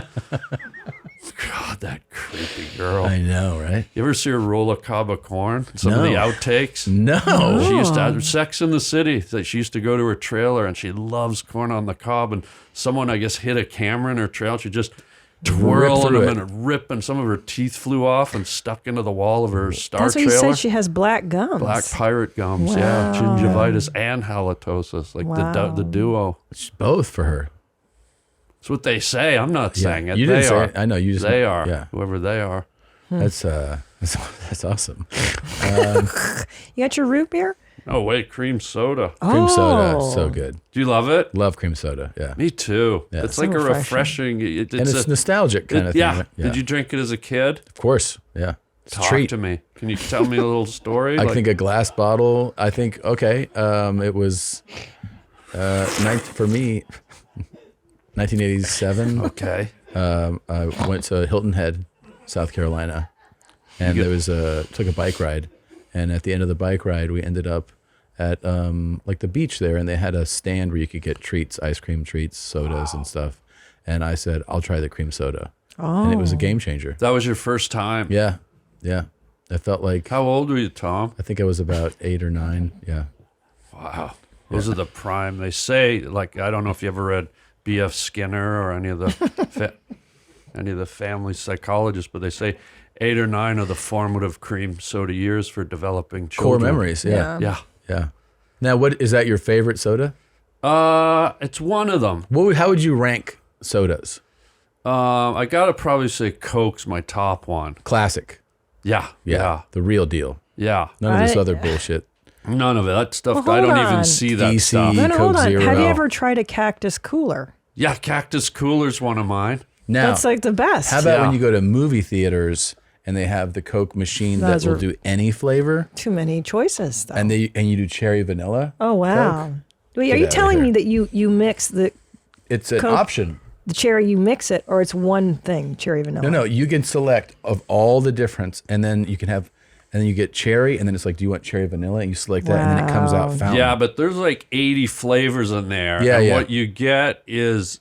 God, that creepy girl. I know, right? You ever see her roll a cob of corn? Some of the outtakes? No. She used to have Sex in the City. She used to go to her trailer, and she loves corn on the cob. And someone, I guess, hit a camera in her trailer. She just twirling them and ripping. Some of her teeth flew off and stuck into the wall of her star That's what trailer. you said. She has black gums. Black pirate gums, Wow. yeah. Gingivitis and halitosis, like the duo. It's both for her. That's what they say. I'm not saying it. You didn't They say are. it. I know, you just- They are. yeah. Whoever they are. That's awesome. You got your root beer? Oh, wait, cream soda. Cream soda, so good. Do you love it? Love cream soda. Yeah. Me too. Yeah. It's So like a refreshing. refreshing. And it's nostalgic kind of thing, Yeah. right? Yeah. Did you drink it as a kid? Of course. Yeah. It's a Talk treat. to me. Can you tell me a little story? I think a glass bottle. I think it was for me 1987. Okay. I went to Hilton Head, South Carolina, and there was took a bike ride, and at the end of the bike ride, we ended up at like the beach there, and they had a stand where you could get treats, ice cream treats, sodas, and stuff. And I said, I'll try the cream soda, and it was a game changer. That was your first time. Yeah, yeah. I felt like. How old were you, Tom? I think I was about 8 or 9. Yeah. Wow. Those are the prime. They say, like, I don't know if you ever read B.F. Skinner or any of the family psychologists, but they say 8 or 9 are the formative cream soda years for developing children. Core memories. Yeah. Yeah. Yeah. Now, what is that? Your favorite soda? It's one of them. How would you rank sodas? I gotta probably say Coke's my top one. Classic. Yeah. The real deal. Yeah. None of this other bullshit. None of it. That stuff. Well, I don't hold even on. see that DC. stuff. Then hold on. Zero. Have you ever tried a cactus cooler? Yeah, Cactus Cooler's one of mine. Now, That's like the best. how about when you go to movie theaters and they have the Coke machine that Those will are- do any flavor, Too many choices, though. and you do cherry vanilla? Oh, wow. Coke? Wait, Get are you outta telling here. me that you mix the It's an Coke- option. the cherry, you mix it, or it's one thing, cherry vanilla? No, you can select of all the difference, and then you can have, and then you get cherry, and then it's like, do you want cherry vanilla? And you select that, and then it comes out fountain. Yeah, but there's like 80 flavors in there. Yeah, and yeah. what you get is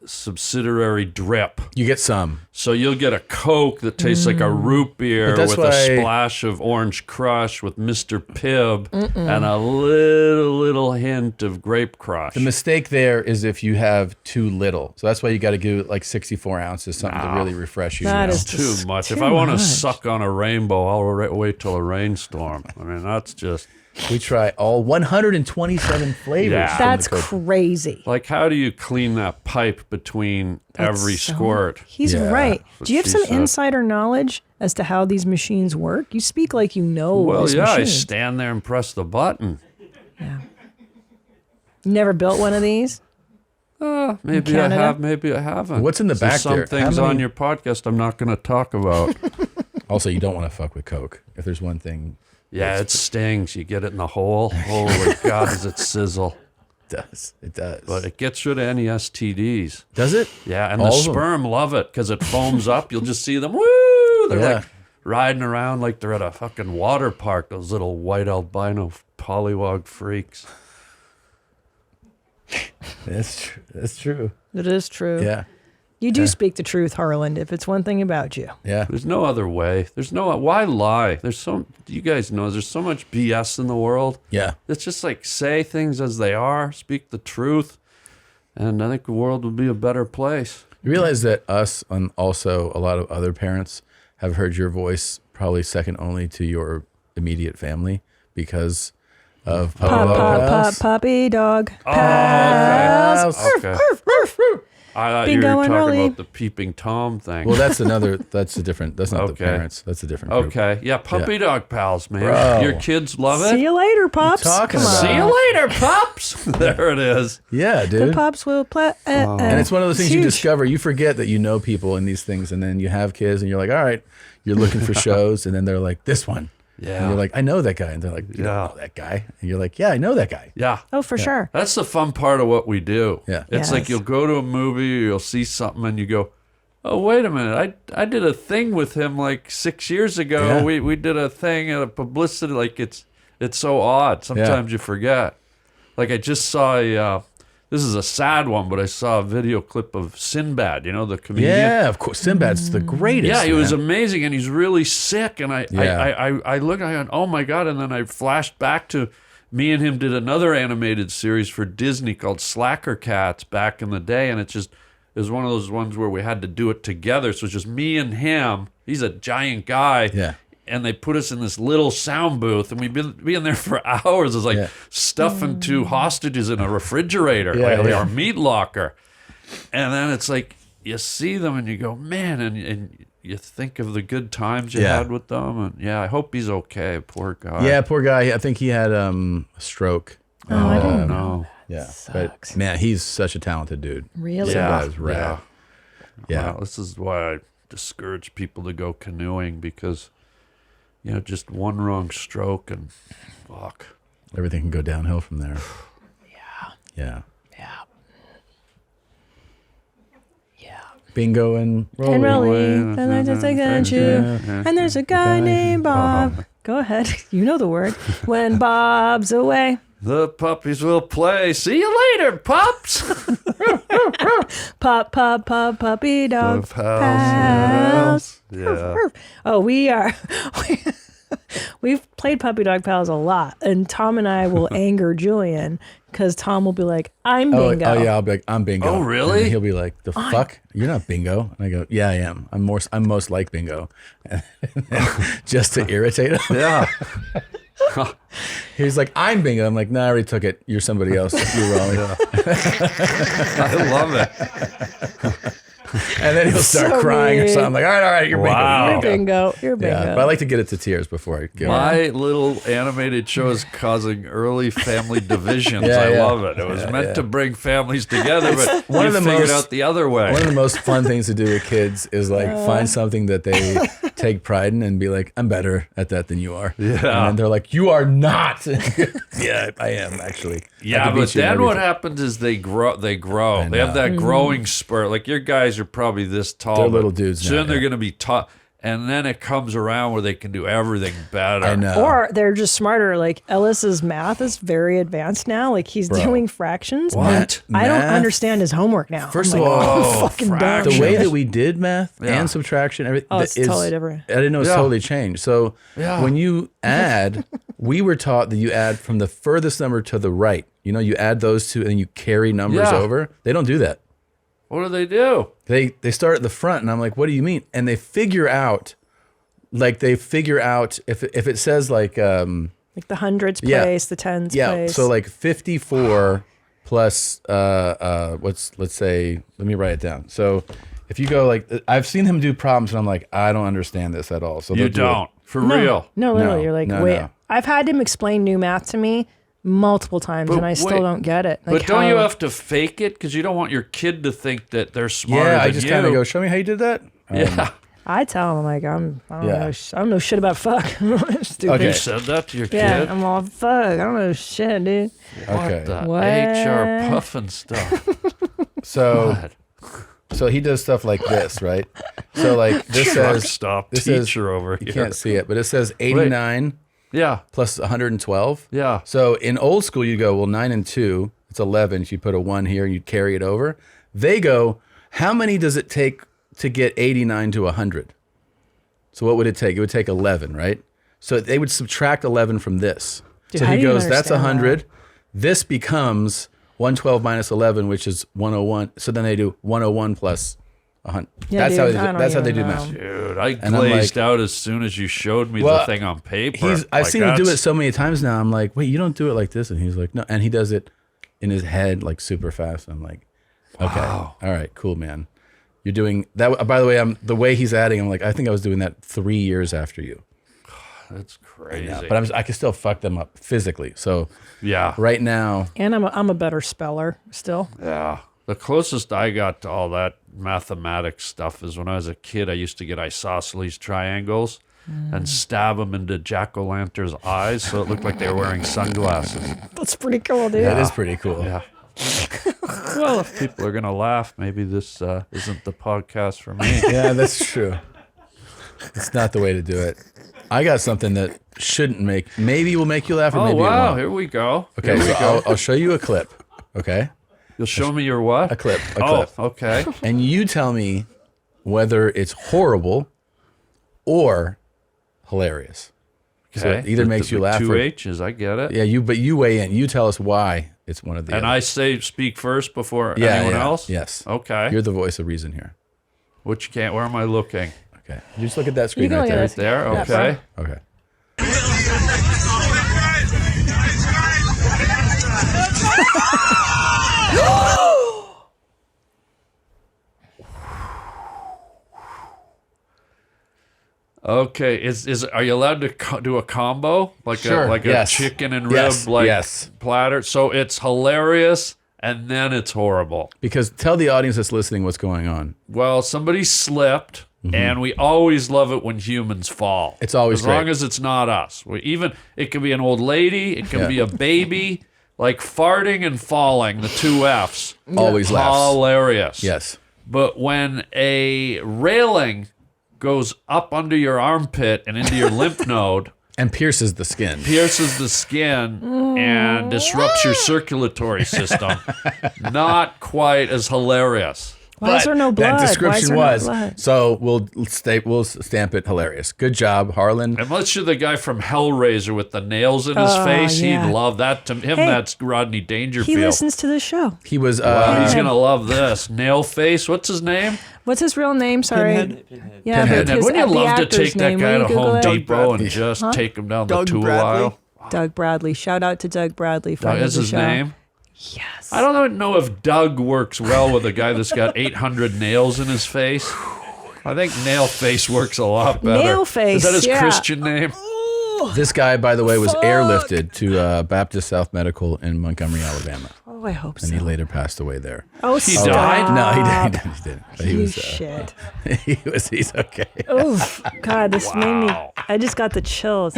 subsidiary drip. You get some. So you'll get a Coke that tastes like a root beer But that's with a why- splash of Orange Crush with Mr. Pibb and a little hint of Grape Crush. The mistake there is if you have too little. So that's why you got to do like 64 ounces, something to really refresh you. That know? is Too much. If too I want to much. suck on a rainbow, I'll wait till a rainstorm. I mean, that's just... We try all 127 flavors. Yeah. from That's the Coke. crazy. Like, how do you clean that pipe between every So- squirt? He's Yeah. right. That's Do you have what some she said. insider knowledge as to how these machines work? You speak like you know Well, this yeah, I machine. stand there and press the button. Never built one of these? Maybe I Canada? have, maybe I haven't. What's in the There's back some there? How things many- on your podcast I'm not going to talk about. Also, you don't want to fuck with Coke. If there's one thing, Yeah, it stings. You get it in the hole. Holy God, does it sizzle? it does. But it gets rid of any STDs. Does it? Yeah, and All the of them? sperm love it because it foams up. You'll just see them. Woo! They're Yeah. like riding around like they're at a fucking water park. Those little white albino pollywog freaks. That's true. It is true. Yeah. You do speak the truth, Harland, if it's one thing about you. Yeah. There's no other way. There's no why lie. You guys know there's so much BS in the world. Yeah. It's just like say things as they are, speak the truth, and I think the world would be a better place. You realize that us and also a lot of other parents have heard your voice probably second only to your immediate family because of Puppy dog. Oh, okay. Pals. Okay. I thought you Bingo were and talking Rolly. about the peeping Tom thing. Well, that's another. That's a different. That's not the Okay. parents. That's a different group. Okay. Yeah, puppy dog pals, man. Bro. Your kids love it. See you later, pops. talking Come on. about? See you later, pups. There it is. Yeah, The dude. pops will play. And it's one of those things you huge. discover. You forget that you know people in these things, and then you have kids, and you're like, all right, you're looking for shows, and then they're like, this one. Yeah. And you're like, I know that guy. And they're like, you don't know that guy. And you're like, yeah, I know that guy. Yeah. Oh, for sure. That's the fun part of what we do. Yeah. It's like Yes. you'll go to a movie or you'll see something and you go, oh, wait a minute. I did a thing with him like 6 years ago. Yeah. We did a thing at a publicity. Like it's so odd. Sometimes you forget. Like I just saw this is a sad one, but I saw a video clip of Sinbad, you know, the comedian. Yeah, of course. Sinbad's the greatest. Yeah, he was man. amazing, and he's really sick. And I looked, I went, oh my God. And then I flashed back to me and him did another animated series for Disney called Slacker Cats back in the day. And it was one of those ones where we had to do it together. So it's just me and him. He's a giant guy. Yeah. And they put us in this little sound booth, and we'd be in there for hours. It's like stuffing two hostages in a refrigerator, like our meat locker. And then it's like you see them, and you go, man, and you think of the good times you had with them, and I hope he's okay. Poor guy. Yeah, poor guy. I think he had a stroke. Oh, I didn't know. No. Yeah, Sucks. but man, he's such a talented dude. Really? Sinbad's rad. Yeah. Well, this is why I discourage people to go canoeing because. Just one wrong stroke and fuck. Everything can go downhill from there. Yeah. Bingo and And Rolly. Rolly. And I just against you. And there's a guy named Bob. Go ahead. You know the word. When Bob's away. The puppies will play. See you later, pups. Pop, puppy dog. Pals. Yeah. Oh, we've played puppy dog pals a lot, and Tom and I will anger Julian because Tom will be like, "I'm Bingo." Oh yeah, I'll be like, I'm Bingo. Oh, really? And he'll be like, the fuck? You're not Bingo. And I go, yeah, I am. I'm most like Bingo. And just to irritate him. Yeah. He's like, I'm Bingo. I'm like, no, I already took it. You're somebody else. You're wrong. I love it. And then he'll start So crying or mean. something. I'm like, all right, you're Wow. You're Bingo. You're Bingo. Yeah, but I like to get it to tears before I go. My little animated show is causing early family divisions. Yeah, I yeah. love it. It was meant to bring families together, but one you of the figured most- out the other way. One of the most fun things to do with kids is like find something that they take pride in and be like, I'm better at that than you are. Yeah. And then they're like, you are not. Yeah, I am actually. I Yeah, can beat but you in then what everything. happens is they grow. They have know. that growing spurt. Like your guys are probably this tall. They're but little dudes Soon now, they're yeah. going to be tall. And then it comes around where they can do everything better. I know. Or they're just smarter. Like Ellis's math is very advanced now. Like he's Bro. doing fractions. What? I don't Math? understand his homework now. First I'm of like, all, I'm fucking dumb. fractions. The way that we did math Yeah. and subtraction, everything Oh, it's totally different. I didn't know it's Yeah. totally changed. So Yeah. when you add, we were taught that you add from the furthest number to the right. You know, you add those two and you carry numbers Yeah. over. They don't do that. What do they do? They start at the front, and I'm like, what do you mean? And they figure out if it says like Like the hundreds Yeah. place, the tens yeah, place. so like 54 plus let's say, let me write it down. So if you go like, I've seen him do problems, and I'm like, I don't understand this at all. So You they'll do it. don't. For no, real. No, literally. No, You're like, no, wait. no. I've had him explain new math to me multiple times, But and I still wait, don't get it. Like But don't you how- have to fake it? Because you don't want your kid to think that they're smarter Yeah, than I just you. kind of go, show me how you did that. Yeah. I tell him, I'm like, I don't Yeah. know. I don't know shit about fuck. Stupid. Okay. You said that to your Yeah, kid? I'm all fuck. I don't know shit, dude. Okay. The What? HR puffin stuff. So God. so he does stuff like this, right? So like this Truck says stop this teacher says, over you here. can't see it, but it says 89 Yeah. plus 112. Yeah. So in old school, you go, well, 9 and 2, it's 11. So you put a 1 here and you carry it over. They go, how many does it take to get 89 to 100? So what would it take? It would take 11, right? So they would subtract 11 from this. Dude, so how he do you goes, that's understand 100. This becomes 112 minus 11, which is 101. So then they do 101 plus 100. Yeah, that's dude, how I they do, don't that's how they even do know. math. Dude, I And I'm glazed like- out as soon as you showed me Well, the thing on paper. I've Like, seen him do it that's- so many times now. I'm like, wait, you don't do it like this? And he's like, no. And he does it in his head like super fast. I'm like, Okay. Wow. All right. Cool, man. You're doing that. By the way, the way he's adding, I'm like, I think I was doing that 3 years after you. That's crazy. But I can still fuck them up physically. So yeah, right now. And I'm a better speller still. Yeah. The closest I got to all that mathematics stuff is when I was a kid, I used to get isosceles triangles and stab them into jack-o'-lantern's eyes so it looked like they were wearing sunglasses. That's pretty cool, dude. That is pretty cool. Yeah. Well, if people are going to laugh, maybe this isn't the podcast for me. Yeah, that's true. It's not the way to do it. I got something that maybe will make you laugh, or maybe it won't. Here we go. Okay, so I'll show you a clip, okay? You'll show me your what? A clip. Okay. And you tell me whether it's horrible or hilarious. Okay. So it either makes you laugh two or... H's, I get it. Yeah, but you weigh in. You tell us why it's one of the And other. I speak first before anyone else? Yes. Okay. You're the voice of reason here. Where am I looking? Okay. You just look at that screen You right can there. look Right there? Okay. Okay. Okay, are you allowed to do a combo Sure, a chicken and rib platter? So it's hilarious and then it's horrible. Because tell the audience that's listening what's going on. Well, somebody slipped, and we always love it when humans fall. It's always as great. long as it's not us. It can be an old lady, it can be a baby, like farting and falling. The two F's Always laughs. Hilarious. Yes. But when a railing goes up under your armpit and into your lymph node and pierces the skin and disrupts your circulatory system, not quite as hilarious. Why is there no blood? That description Why was. is there no blood? So we'll stamp it hilarious. Good job, Harland. Unless you're the guy from Hellraiser with the nails in his face, yeah. he'd love that. To him, Hey, that's Rodney Dangerfield. He listens to the show. He was. He's gonna love this. Nail face. What's his name? What's his real name? Sorry. Pinhead. Yeah, Pinhead. but his, Wouldn't you the love to actor's take that name. guy Will to you Google Home it? Depot and just Huh? take him down Doug the tool Bradley? aisle? Doug Bradley. Shout out to Doug Bradley. Friend of Is the his show. name? Yes. I don't know if Doug works well with a guy that's got 800 nails in his face. I think nail face works a lot better. Nail face, Is that his yeah. Christian name? This guy, by the way, was airlifted to Baptist South Medical in Montgomery, Alabama. Oh, I hope so. And he later passed away there. Oh, He stop. died? No, he didn't. But he You was. shit. He's okay. Oh, God, this made me. I just got the chills.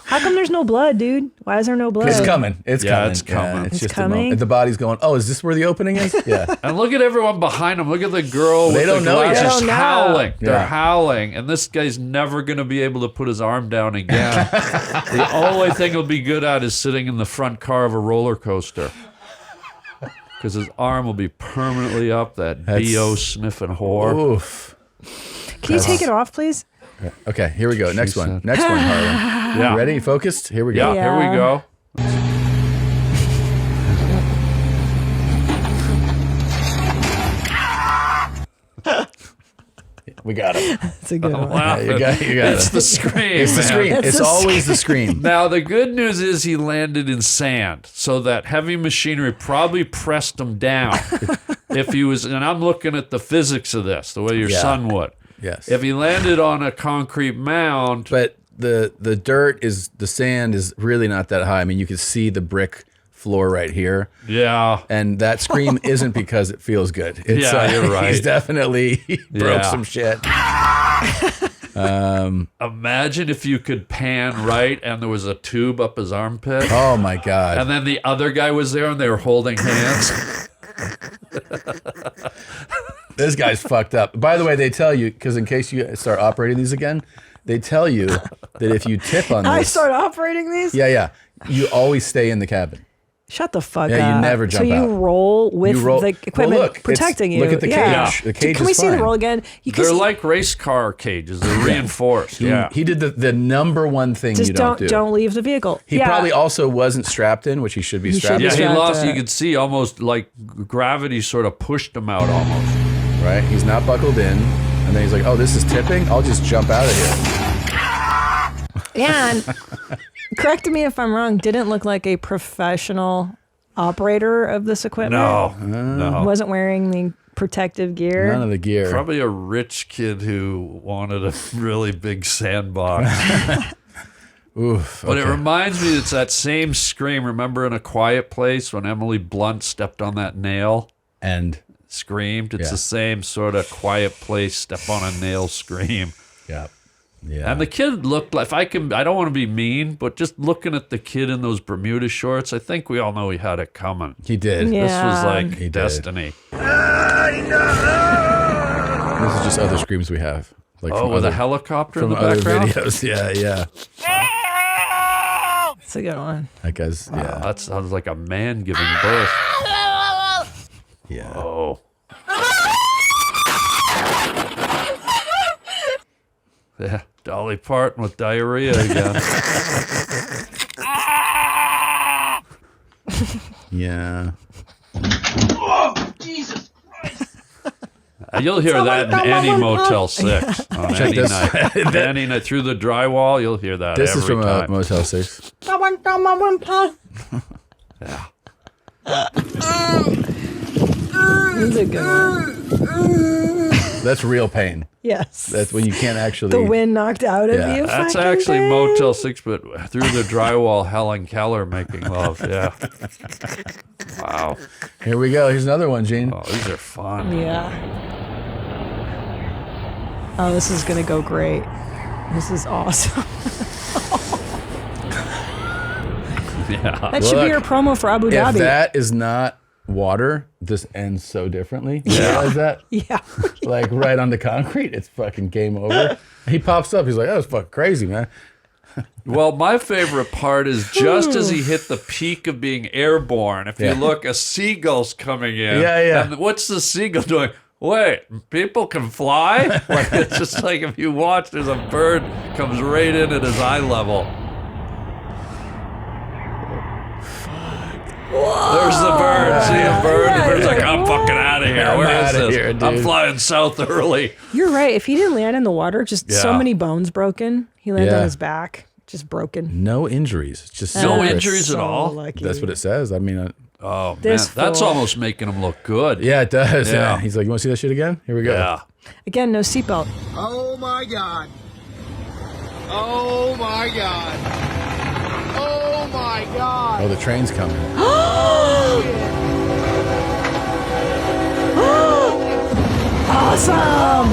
How come there's no blood, dude? Why is there no blood? It's coming. It's coming. It's coming. Yeah, It's just coming? a moment. The body's going, oh, is this where the opening is? Yeah. And look at everyone behind him. Look at the girl They with don't the know yet. glasses They don't know. howling. They're Yeah. howling. And this guy's never going to be able to put his arm down again. The only thing he'll be good at is sitting in the front car of a roller coaster. Because his arm will be permanently up, that B.O. sniffing whore. Oof. Can you take it off, please? Okay, here we go. Next She one. said. Next one, Harlan. Yeah. You ready? Focused? Here we go. Yeah, here we go. We got him. That's a good one. Wow. You got It's it. the scream. It's the man. scream. It's It's the always the scream. Now, the good news is he landed in sand, so that heavy machinery probably pressed him down. If he was, and I'm looking at the physics of this, the way your Yeah. son would. Yes. If he landed on a concrete mound, But the dirt the sand is really not that high. I mean, you can see the brick floor right here. yeah. And that scream isn't because it feels good. It's, Yeah, you're right. He's definitely broke Yeah. some shit. Imagine if you could pan right and there was a tube up his armpit, Oh my God. and then the other guy was there and they were holding hands. This guy's fucked up. By the way, they tell you, because in case you start operating these again, they tell you that if you tip on this. I start operating these? Yeah. You always stay in the cabin. Shut the fuck Yeah, up. you never jump So you out. roll with You roll- the Well, equipment look, protecting you. look at the yeah. cage. The cage Can we is see the fine. roll again? You can They're see, like race car cages. They're reinforced. Yeah. He did the number one thing just you don't do. don't leave the vehicle. He probably also wasn't strapped in, which he should be He should strapped be in. Yeah, he strapped lost. to You it. could see almost like gravity sort of pushed him out almost. Right? He's not buckled in. And then he's like, oh, this is tipping? I'll just jump out of here. And correct me if I'm wrong, didn't look like a professional operator of this equipment? No. Wasn't wearing the protective gear? None of the gear. Probably a rich kid who wanted a really big sandbox. Oof. But it okay. reminds me, it's that same scream. Remember in A Quiet Place when Emily Blunt stepped on that nail? And screamed? It's the same sort of Quiet Place, step on a nail scream. Yeah. Yeah. And the kid looked like, I don't want to be mean, but just looking at the kid in those Bermuda shorts, I think we all know he had it coming. He did. Yeah. This was like He did. destiny. This is just other screams we have. Like Oh, from with other, a helicopter from in the other background? videos. Yeah. That's a good one. That guy's, yeah. That sounds like a man giving birth. Yeah. Oh. Yeah, Dolly Parton with diarrhea again. Yeah. Oh, Jesus Christ. You'll hear that in any Motel 6 on Check any this. night. Any night through the drywall, you'll hear that This is every from time. Motel 6. Yeah. This is a good one. That's real pain. Yes. That's when you can't actually. The wind knocked out of Yeah. you. That's fucking actually thing. Motel 6, but through the drywall, Helen Keller making love. Yeah. Wow. Here we go. Here's another one, Gene. Oh, these are fun. Yeah. Oh, this is going to go great. This is awesome. Yeah. That should be your promo for Abu Dhabi. If that is not water, this ends so differently. You realize that? Yeah. Like right on the concrete, it's fucking game over. He pops up. He's like, "That was fucking crazy, man." Well, my favorite part is just as he hit the peak of being airborne, if you look, a seagull's coming in. Yeah. And what's the seagull doing? Wait, people can fly? Like, it's just like if you watch, there's a bird comes right in at his eye level. There's the bird. See a bird? The bird's like, I'm fucking out of here. I'm Where is outta this? here, I'm dude. flying south early. You're right. If he didn't land in the water, just so Yeah. many bones broken. He landed Yeah. on his back, just broken. No injuries. It's just No Chris. injuries at so all? lucky. That's what it says. I mean, Oh, man. This That's fool. almost making him look good. yeah, it does. Yeah. Yeah. He's like, "You want to see that shit again? Here we go." Yeah. Again, no seatbelt. Oh my god. Oh my god. Oh my god. Oh, the train's coming. Awesome!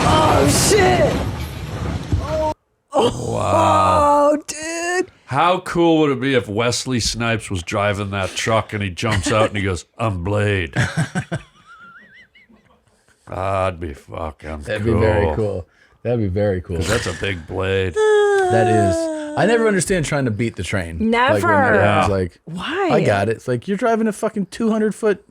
Oh shit! Wow. Oh, dude! How cool would it be if Wesley Snipes was driving that truck and he jumps out and he goes, I'm Blade. That'd be fucking That'd cool. be very cool. That'd be very cool. 'Cause that's a big blade. That is. I never understand trying to beat the train. Like when Never. everyone's like, Why? I got it. It's like you're driving a fucking 200-foot,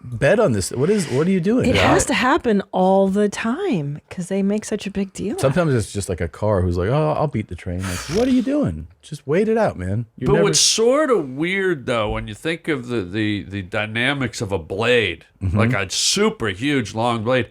bed on this. What are you doing? It has to happen all the time because they make such a big deal. Sometimes it's just like a car who's like, "Oh, I'll beat the train." Like, what are you doing? Just wait it out, man. You're But never... what's sort of weird, though, when you think of the dynamics of a blade, like a super huge long blade,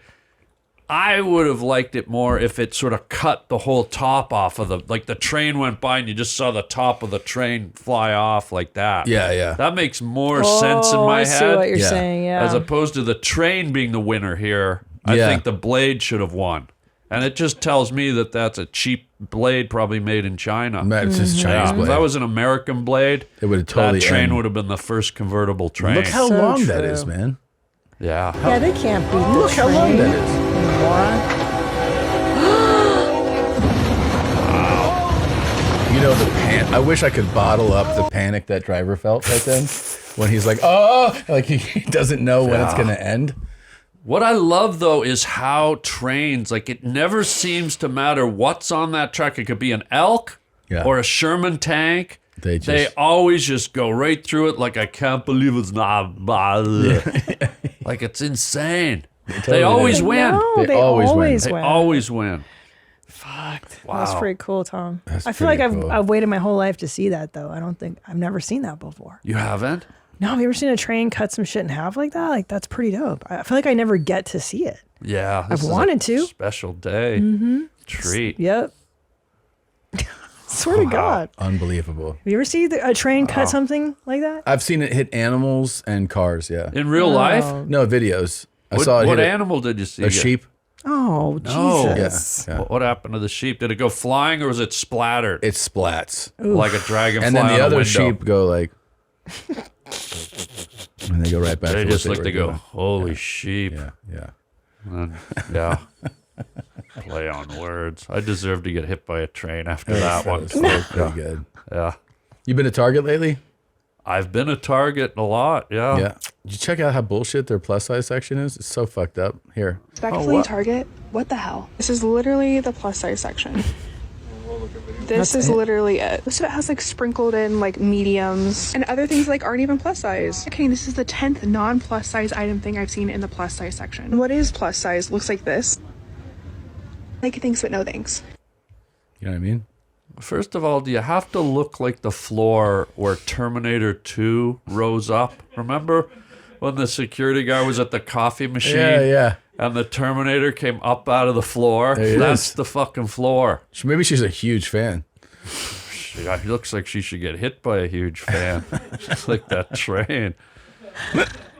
I would have liked it more if it sort of cut the whole top off of the train went by and you just saw the top of the train fly off like that. Yeah. That makes more sense in my I head. see what you're saying, yeah. As opposed to the train being the winner here, I Yeah. think the blade should have won. And it just tells me that that's a cheap blade probably made in China. It's just Chinese If blade. that was an American blade, It would have totally that train end. would have been the first convertible train. Look how So long that true. is, man. Yeah. Yeah, they can't beat the Look train. how long that is. Moron. You know I wish I could bottle up the panic that driver felt right then when he's like, "Oh," like he doesn't know when it's gonna end. What I love, though, is how trains, like, it never seems to matter what's on that track. It could be an Elk or a Sherman tank. They always just go right through it like, I can't believe it's not. Like, it's insane. They always win. No, they always win. They always win. Fuck. Wow. That's pretty cool, Tom. That's I feel like pretty cool. I've waited my whole life to see that, though. I've never seen that before. You haven't? No, have you ever seen a train cut some shit in half like that? Like, that's pretty dope. I feel like I never get to see it. Yeah. I've this is wanted a to. Special day. Mm-hmm. Treat. Yep. swear to God. Unbelievable. Have you ever seen a train cut something like that? I've seen it hit animals and cars, yeah. In real life? No, videos. I What, saw it what hit animal did you see? a sheep. Oh, No. Jesus. Yeah. What happened to the sheep? Did it go flying or was it splattered? It splats. Like a dragonfly And then on the a other window. sheep go like... and they go right back They to just what look, they they were go, doing. holy sheep. Yeah. And, yeah. Play on words. I deserve to get hit by a train after that one. That was pretty good. Yeah. You been to Target lately? I've been to Target a lot, yeah. Yeah. Did you check out how bullshit their plus size section is? It's so fucked up. Here. Respectfully, Target, what the hell? This is literally the plus size section. This is literally it. Most of it has like sprinkled in like mediums and other things like aren't even plus size. Okay, this is the 10th non-plus size item thing I've seen in the plus size section. What is plus size? Looks like this. Like thanks but no thanks. You know what I mean? First of all, do you have to look like the floor where Terminator 2 rose up? Remember when the security guy was at the coffee machine? Yeah. And the Terminator came up out of the floor? There it That's is. the fucking floor. Maybe she's a huge fan. It looks like she should get hit by a huge fan. Just like that train.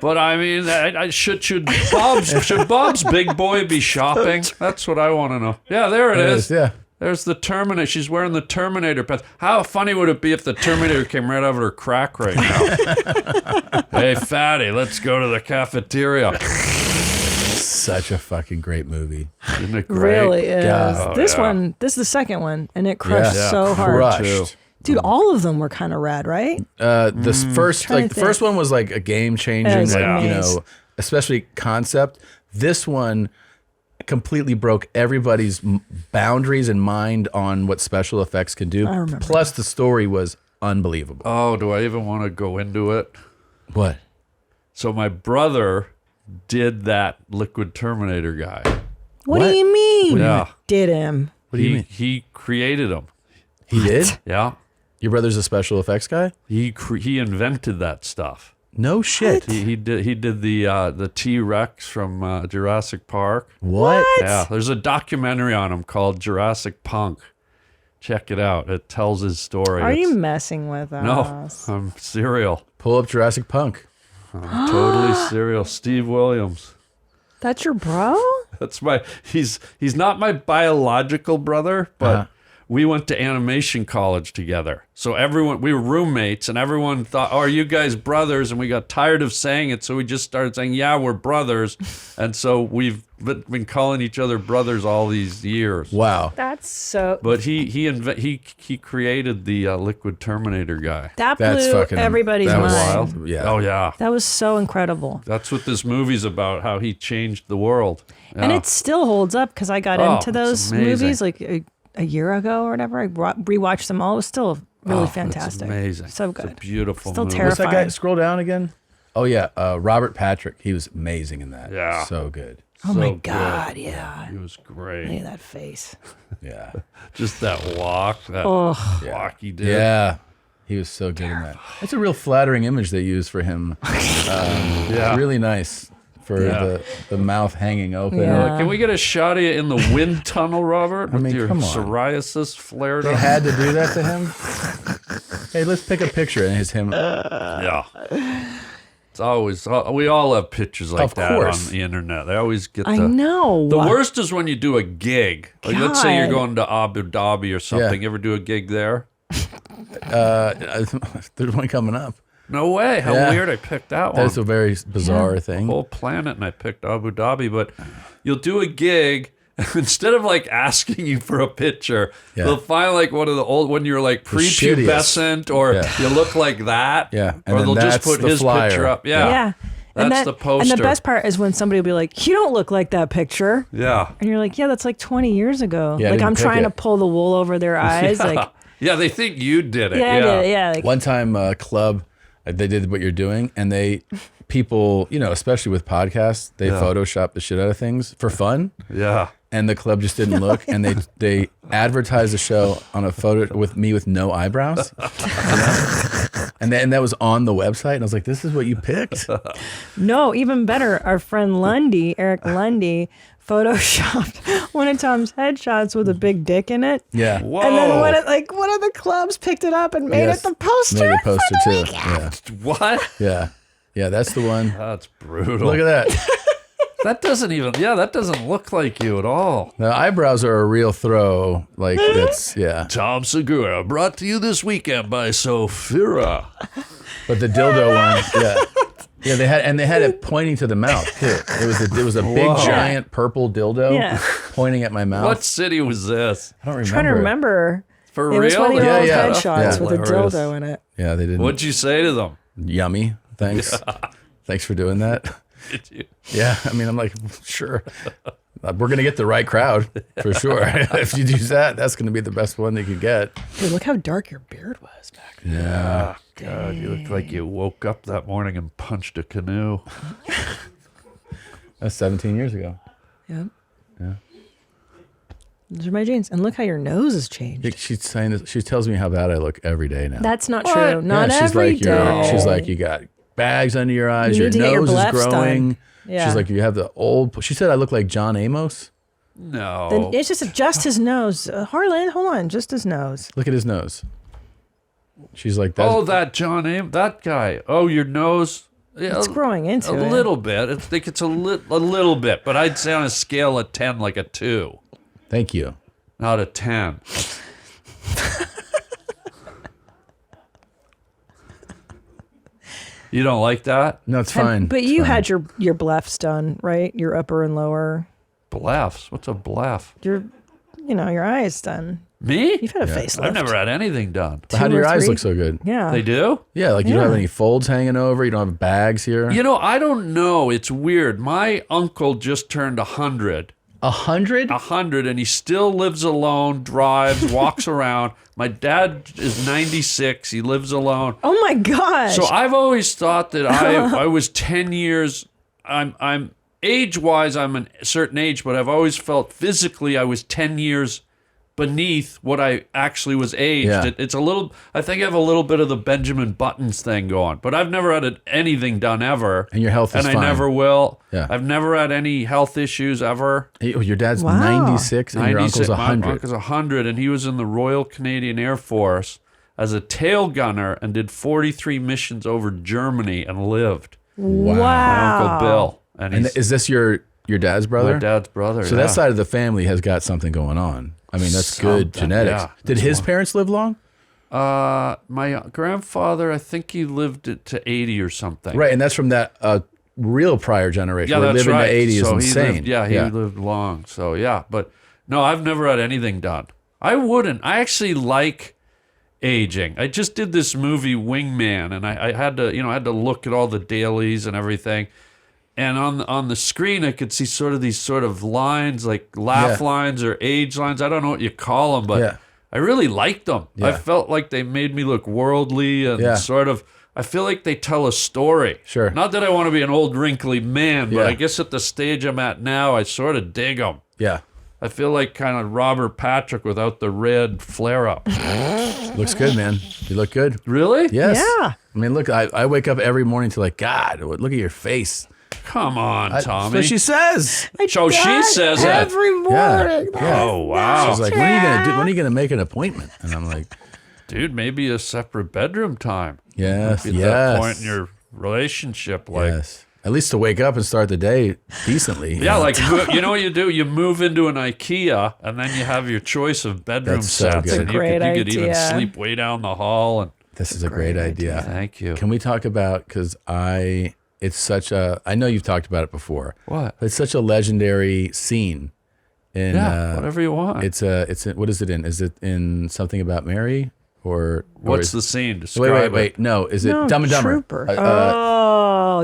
But I mean, should Bob's big boy be shopping? That's what I want to know. Yeah, there it is. Yeah. There's the Terminator. She's wearing the Terminator pants. How funny would it be if the Terminator came right out of her crack right now? Hey, fatty, let's go to the cafeteria. Such a fucking great movie. Isn't it great? Really is. God. This is the second one, and it crushed so hard. Crushed. Dude, all of them were kind of rad, right? This first, Trying like to the first one was like a game changing, It was like, you amazing. know, especially concept. This one completely broke everybody's boundaries and mind on what special effects can do. I remember. Plus, the story was unbelievable. Oh, do I even want to go into it? What? So my brother did that Liquid Terminator guy. What do you mean? Yeah. Did him? What do you mean? He created him. He did? Yeah. Your brother's a special effects guy? He invented that stuff. No shit. He did the T-Rex from Jurassic Park. What? Yeah, there's a documentary on him called Jurassic Punk. Check it out. It tells his story. Are you messing with No, us? I'm serial. Pull up Jurassic Punk. I'm totally serial. Steve Williams. That's your bro? That's he's not my biological brother, but Uh-huh. we went to animation college together. So we were roommates, and everyone thought, oh, are you guys brothers? And we got tired of saying it, so we just started saying, yeah, we're brothers. And so we've been calling each other brothers all these years. Wow. That's so. But he created the Liquid Terminator guy. That blew everybody's that was mind. wild. Yeah. Oh, yeah. That was so incredible. That's what this movie's about, how he changed the world. And Yeah. it still holds up because I got Oh, into it's those amazing. movies like a year ago or whatever. I rewatched them all. It was still really fantastic. It's amazing. So It's good. a beautiful Still movie. What's that guy? terrifying. Scroll down again. Oh, yeah. Robert Patrick. He was amazing in that. Yeah. So good. Oh my good. God, yeah. He was great. Look at that face. Yeah. Just that walk, that Oh. walk he did. Yeah. He was so good in that. That's a real flattering image they used for him. Yeah. Really nice for Yeah. the mouth hanging open. Yeah. Can we get a shot of you in the wind tunnel, Robert? With mean, your come on. psoriasis flared They up? had to do that to him? Hey, let's pick a picture and it's him. Yeah. It's always, we all have pictures like Of that course. on the internet. They always get I the... know. The worst is when you do a gig. Like, let's say you're God. going to Abu Dhabi or something. You ever do a gig there? There's one coming up. No way. How Yeah. weird I picked that one. That's a very bizarre thing. The whole planet, and I picked Abu Dhabi. But you'll do a gig, instead of like asking you for a picture, Yeah. they'll find like one of the old, when you're like The shittiest. prepubescent or Yeah. you look like that. Yeah. And Or then they'll just that's put the his flyer. picture up. Yeah. Yeah. That's the poster. And the best part is when somebody will be like, "You don't look like that picture," Yeah. and you're like, "Yeah, that's like 20 years ago." Yeah, I like didn't I'm pick trying to it. pull the wool over their eyes. Yeah. Like, Yeah, they think you did it. yeah, I did it, yeah. Like, One time, club, they did what you're doing, and people, you know, especially with podcasts, they Yeah. Photoshop the shit out of things for fun. Yeah. And the club just didn't look, and they advertised the show on a photo with me with no eyebrows. You know? And that was on the website, and I was like, "This is what you picked." No, even better. Our friend Lundy, Eric Lundy, photoshopped one of Tom's headshots with a big dick in it. Yeah. And then one of the clubs picked it up and made it the poster. Made the poster for the too. weekend. Yeah. What? Yeah. Yeah, that's the one. That's brutal. Look at that. That doesn't look like you at all. The eyebrows are a real throw. Like that's Tom Segura, brought to you this weekend by Sophia. But the dildo one, yeah, they had it pointing to the mouth too. It was a big Whoa. giant purple dildo pointing at my mouth. What city was this? I don't remember. I'm trying to remember. For it real? was one of your old Yeah. headshots with a Hilarious. dildo in it. Yeah, they didn't. What'd you say to them? Yummy. Thanks. Thanks for doing that. Did you? Yeah, I mean, I'm like, sure. We're going to get the right crowd for sure. If you use that, that's going to be the best one they could get. Dude, look how dark your beard was back then. Yeah. God, you look like you woke up that morning and punched a canoe. That's 17 years ago. Yep. Yeah. Those are my jeans. And look how your nose has changed. She's saying this, she tells me how bad I look every day now. That's not true. Not she's every like, day. She's like, you got bags under your eyes, You your need to get your nose is bleps done. growing. Yeah. She's like, you have the old. She said I look like John Amos. No. Then it's just his nose. Harlan, hold on. Just his nose. Look at his nose. She's like, that's, that John Aim, that guy. Oh, your nose. Yeah, It's growing into a it. little bit. I think it's a little bit, but I'd say on a scale of 10, like a 2. Thank you. Not a 10. You don't like that? No, it's fine. But you had your blephs done, right? Your upper and lower. Blephs? What's a bleph? Your eyes done. Me? You've had a facelift. I've never had anything done. But how do your eyes look so good? Yeah. They do? Yeah, like you don't have any folds hanging over. You don't have bags here. You know, I don't know. It's weird. My uncle just turned 100. 100? 100, and he still lives alone, drives, walks around. My dad is 96. He lives alone. Oh my gosh. So I've always thought that I was 10 years. I'm age-wise, I'm a certain age, but I've always felt physically I was 10 years beneath what I actually was aged. Yeah. It's a little. I think I have a little bit of the Benjamin Buttons thing going, but I've never had anything done ever. And your health is and fine. I never will. Yeah. I've never had any health issues ever. Your dad's 96 and your uncle's 100. My uncle's 100, and he was in the Royal Canadian Air Force as a tail gunner and did 43 missions over Germany and lived. Wow. My Uncle Bill. And is this your dad's brother? My dad's brother, So yeah. that side of the family has got something going on. I mean, that's good Something, genetics. yeah. Did his parents live long? My grandfather, I think he lived it to 80 or something. Right, and that's from that real prior generation. Yeah, where that's living right. to 80 is So insane. He lived long. So yeah, but no, I've never had anything done. I wouldn't. I actually like aging. I just did this movie Wingman, and I had to look at all the dailies and everything. And on the screen, I could see these sort of lines, like laugh lines or age lines. I don't know what you call them, but I really liked them. Yeah. I felt like they made me look worldly and sort of. I feel like they tell a story. Sure. Not that I want to be an old wrinkly man, but Yeah. I guess at the stage I'm at now, I sort of dig them. Yeah. I feel like kind of Robert Patrick without the red flare-up. Looks good, man. You look good. Really? Yes. Yeah. I mean, look, I wake up every morning to like, God, look at your face. Come on, Tommy. That's what she says. So she says it. every morning. Yeah. Oh, wow. She's like, when are you gonna do? When are you gonna make an appointment? And I'm like, Dude, maybe a separate bedroom time. yes, Maybe at that point in your relationship, like. yes. At least to wake up and start the day decently. Yeah, like, you know what you do? You move into an IKEA, and then you have your choice of bedroom That's so sets. good. And Great you could even idea. sleep way down the hall. And This is a great idea. Thank you. Can we talk about, because it's such a, I know you've talked about it before. What? But it's such a legendary scene. In, Yeah, whatever you want. What is it in? Is it in Something About Mary? Or What's is- the scene? Describe Wait. it. No, is it No, Dumb and Dumber? Trooper.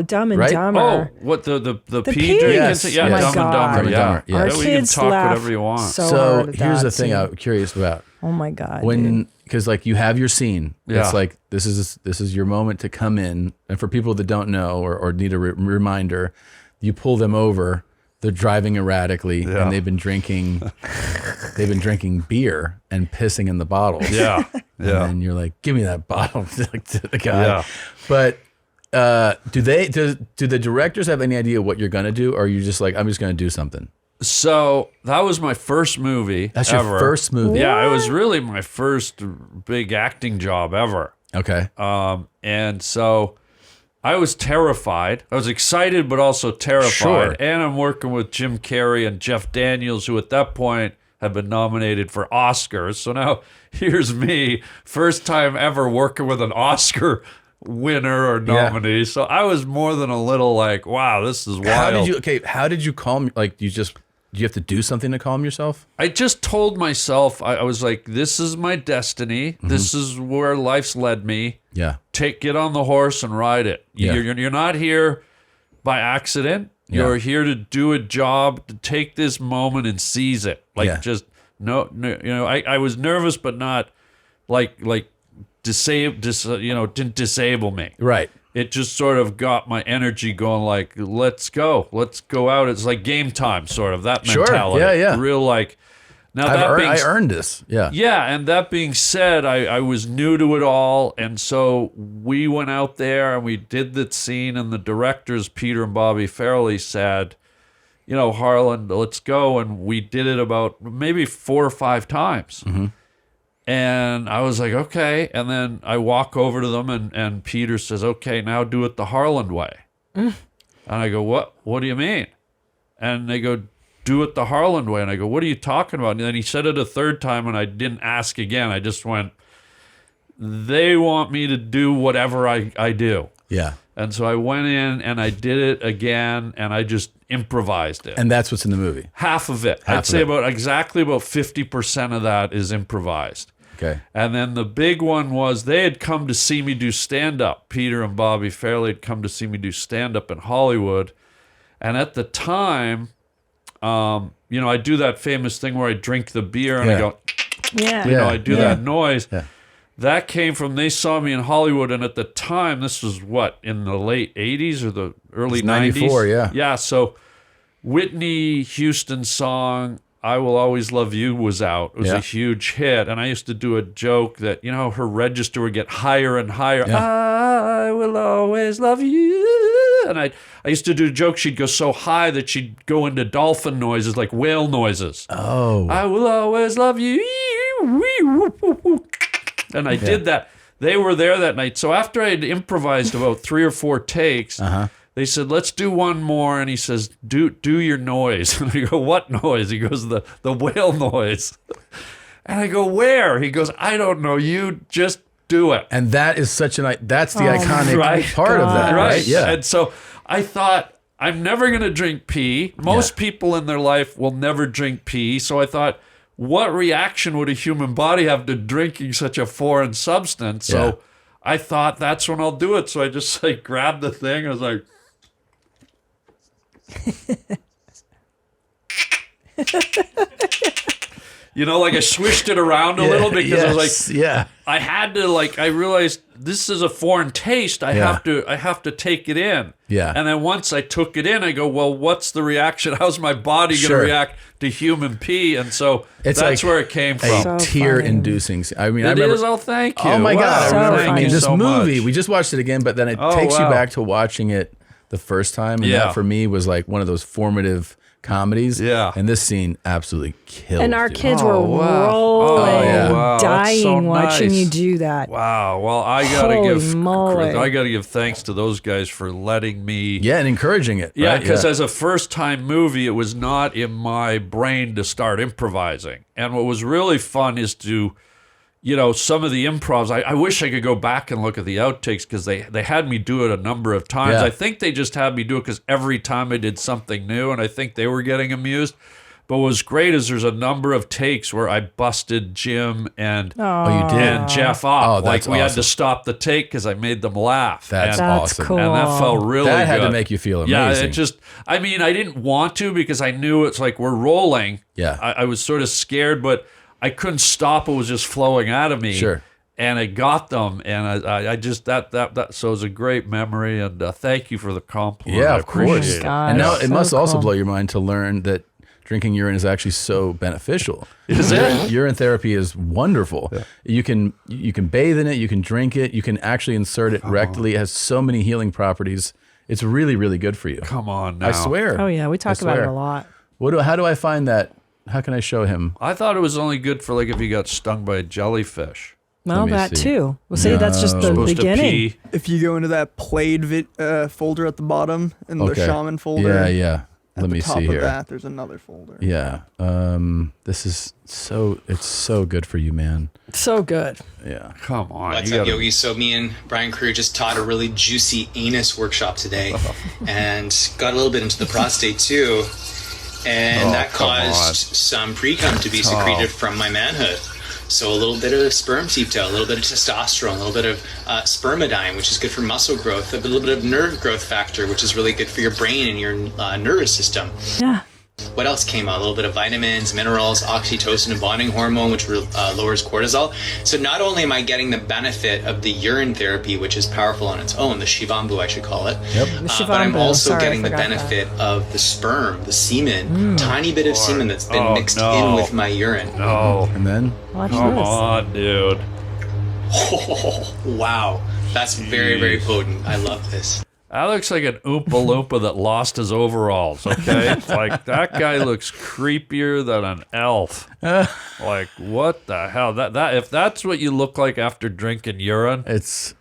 Dumb and right? Dumber. Oh, what the The P? P? Yes, Yeah, yes. Dumb and Dumber. Dumb and Yeah. Dumber, yes. Our Yeah, we can kids talk laugh whatever you want. so So hard at here's that the thing scene. I'm curious about. Oh my God. dude. When, because like you have your scene. Yeah. It's like, this is your moment to come in. And for people that don't know or need a reminder, you pull them over they're driving erratically, and they've been drinking beer and pissing in the bottles. Yeah, yeah. And you're like, give me that bottle to the guy. Yeah. But do the directors have any idea what you're gonna do, or are you just like, I'm just gonna do something? So that was my first movie. That's ever. your first movie? Yeah, it was really my first big acting job ever. Okay. And so I was terrified. I was excited, but also terrified. Sure. And I'm working with Jim Carrey and Jeff Daniels, who at that point had been nominated for Oscars. So now here's me, first time ever working with an Oscar winner or nominee. Yeah. So I was more than a little like, wow, this is wild. How did you calm? Like, do you have to do something to calm yourself? I just told myself, I was like, this is my destiny. Mm-hmm. This is where life's led me. Yeah. Get on the horse and ride it. You're not here by accident. Yeah. You're here to do a job, to take this moment and seize it. I was nervous, but not didn't disable me. Right. It just sort of got my energy going, like, let's go out. It's like game time, sort of, that mentality. Sure. Yeah. Real like, now I earned this. Yeah. Yeah, and that being said, I was new to it all, and so we went out there and we did the scene, and the directors, Peter and Bobby Farrelly, said, Harland, let's go, and we did it about maybe 4 or 5 times. Mm-hmm. And I was like, okay. And then I walk over to them, and Peter says, okay, now do it the Harland way. And I go, what do you mean? And they go, do it the Harland way. And I go, what are you talking about? And then he said it a third time, and I didn't ask again. I just went, they want me to do whatever I do. Yeah. And so I went in and I did it again, and I just improvised it. And that's what's in the movie? Half of it. I'd say about 50% of that is improvised. Okay. And then the big one was they had come to see me do stand-up. Peter and Bobby Farrelly had come to see me do stand-up in Hollywood. And at the time, I do that famous thing where I drink the beer and I go, I do that noise. Yeah. That came from, they saw me in Hollywood, and at the time, this was in the late 80s or the early 90s? 94, yeah. Yeah, so Whitney Houston's song, I Will Always Love You, was out. It was a huge hit, and I used to do a joke that, her register would get higher and higher. Yeah. I will always love you. And I used to do a joke, she'd go so high that she'd go into dolphin noises, like whale noises. Oh. I will always love you. And I did that. They were there that night. So after I had improvised about 3 or 4 takes, they said, let's do one more. And he says, do your noise. And I go, what noise? He goes, the whale noise. And I go, where? He goes, I don't know. You just do it. And that is that's the iconic part of that, right? Yeah. And so I thought, I'm never going to drink pee. Most people in their life will never drink pee. So I thought, what reaction would a human body have to drinking such a foreign substance? So I thought, that's when I'll do it. So I just grabbed the thing. I was like, I swished it around a little because I was like, I had to I realized this is a foreign taste. I have to take it in. Yeah. And then once I took it in, I go, well, what's the reaction? How's my body going to react to human pee? And so that's where it came from. Tear-inducing. I mean, I remember. Oh, thank you. Oh my God! I remember. This movie. Much. We just watched it again, but then it takes you back to watching it the first time, and that for me was one of those formative comedies. Yeah. And this scene absolutely killed. And our dude. kids were rolling, dying watching you do that. Wow. Well, I gotta give thanks to those guys for letting me. Yeah, and encouraging it. Yeah, right? because as a first-time movie, it was not in my brain to start improvising. And what was really fun is to, some of the improvs. I wish I could go back and look at the outtakes because they had me do it a number of times. Yeah. I think they just had me do it because every time I did something new, and I think they were getting amused. But what was great is there's a number of takes where I busted Jim and Jeff up. We had to stop the take because I made them laugh. That's awesome. Cool. And that felt really good. That had to make you feel amazing. Yeah, I didn't want to because I knew it's we're rolling. Yeah. I was sort of scared, but I couldn't stop. It was just flowing out of me. Sure. and I got them, and I just that so it's a great memory, and thank you for the compliment. Yeah, I of course. appreciate it. And now it so must also cool. blow your mind to learn that drinking urine is actually so beneficial. Is it? Urine therapy is wonderful. Yeah. You can bathe in it, you can drink it, you can actually insert it rectally. It has so many healing properties. It's really, really good for you. Come on now. I swear. Oh yeah, we talk about it a lot. How do I find that? How can I show him? I thought it was only good for like if you got stung by a jellyfish. Well, that too. Well, see, that's just the Supposed to beginning. pee. If you go into that played folder at the bottom in the shaman folder. Yeah. At Let the me top see of here. that, there's another folder. Yeah. This is it's so good for you, man. So good. Yeah. Come on. What's up, Yogi? So me and Brian Crew just taught a really juicy anus workshop today and got a little bit into the prostate too. And that caused some pre-cum to be secreted from my manhood. So a little bit of sperm seeped out, a little bit of testosterone, a little bit of spermidine, which is good for muscle growth, a little bit of nerve growth factor, which is really good for your brain and your nervous system. Yeah. What else came out? A little bit of vitamins, minerals, oxytocin, and bonding hormone, which lowers cortisol. So not only am I getting the benefit of the urine therapy, which is powerful on its own, the shivambu I should call it, but I'm also getting the benefit of the sperm, the semen, tiny bit of semen that's been mixed in with my urine. No. And then? Come on, dude. Oh, wow. That's very, very potent. I love this. That looks like an Oompa Loompa that lost his overalls, okay? Like, that guy looks creepier than an elf. Like, what the hell? That if that's what you look like after drinking urine, it's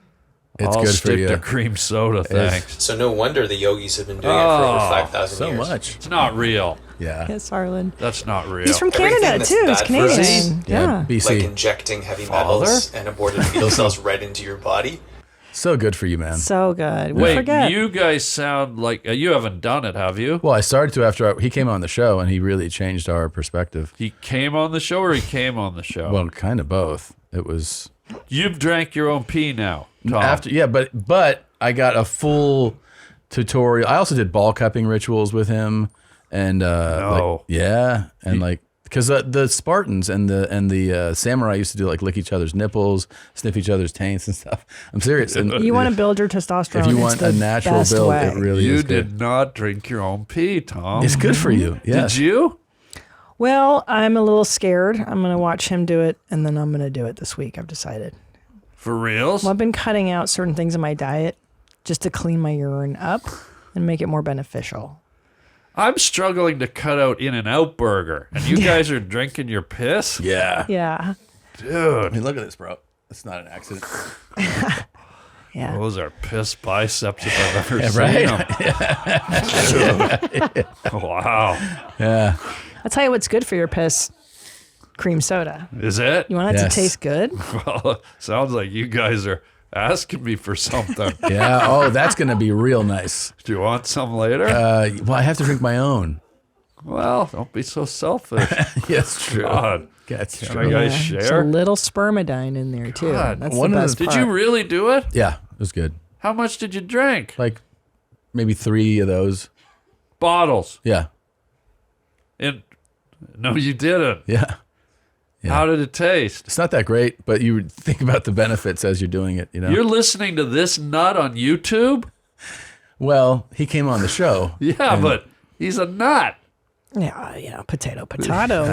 I'll good stick for you. to cream soda, thanks. So no wonder the yogis have been doing it for over 5,000 years. So much. It's not real. Yeah. Yes, Harland. That's not real. He's from Canada too. He's Canadian. Yeah. BC. Like injecting heavy metals and aborted fetal cells right into your body. So good for you, man. So good. We Wait, forget. you guys sound like you haven't done it, have you? Well, I started to after he came on the show, and he really changed our perspective. He came on the show, or he came on the show? Well, kind of both. It was. You've drank your own pee now, Tom. But I got a full tutorial. I also did ball cupping rituals with him, and because the Spartans and the samurai used to do like lick each other's nipples, sniff each other's taints and stuff. I'm serious. And You want to build your testosterone. if you it's want the a natural best build, way. it really You is good. did not drink your own pee, Tom. It's good for you. Yes. Did you? Well, I'm a little scared. I'm going to watch him do it, and then I'm going to do it this week. I've decided. For reals? Well, I've been cutting out certain things in my diet just to clean my urine up and make it more beneficial. I'm struggling to cut out In-N-Out Burger, and you guys are drinking your piss? Yeah. Yeah. Dude. I mean, look at this, bro. It's not an accident. Yeah. Those are piss biceps if I've ever seen them. Wow. Yeah. I'll tell you what's good for your piss. Cream soda. Is it? You want it to taste good? Well, sounds like you guys are asking me for something. Yeah. Oh, that's going to be real nice. Do you want some later? Well, I have to drink my own. Well, don't be so selfish. Yes, true. God. That's Can true. I guys There's a share? little spermidine in there too. God, That's one the of best the- Did part. you really do it? Yeah, it was good. How much did you drink? Like maybe 3 of those. Bottles. Yeah. No, you didn't. Yeah. How did it taste? It's not that great, but you would think about the benefits as you're doing it, you know? You're listening to this nut on YouTube? Well, he came on the show. Yeah, but he's a nut. Yeah, potato.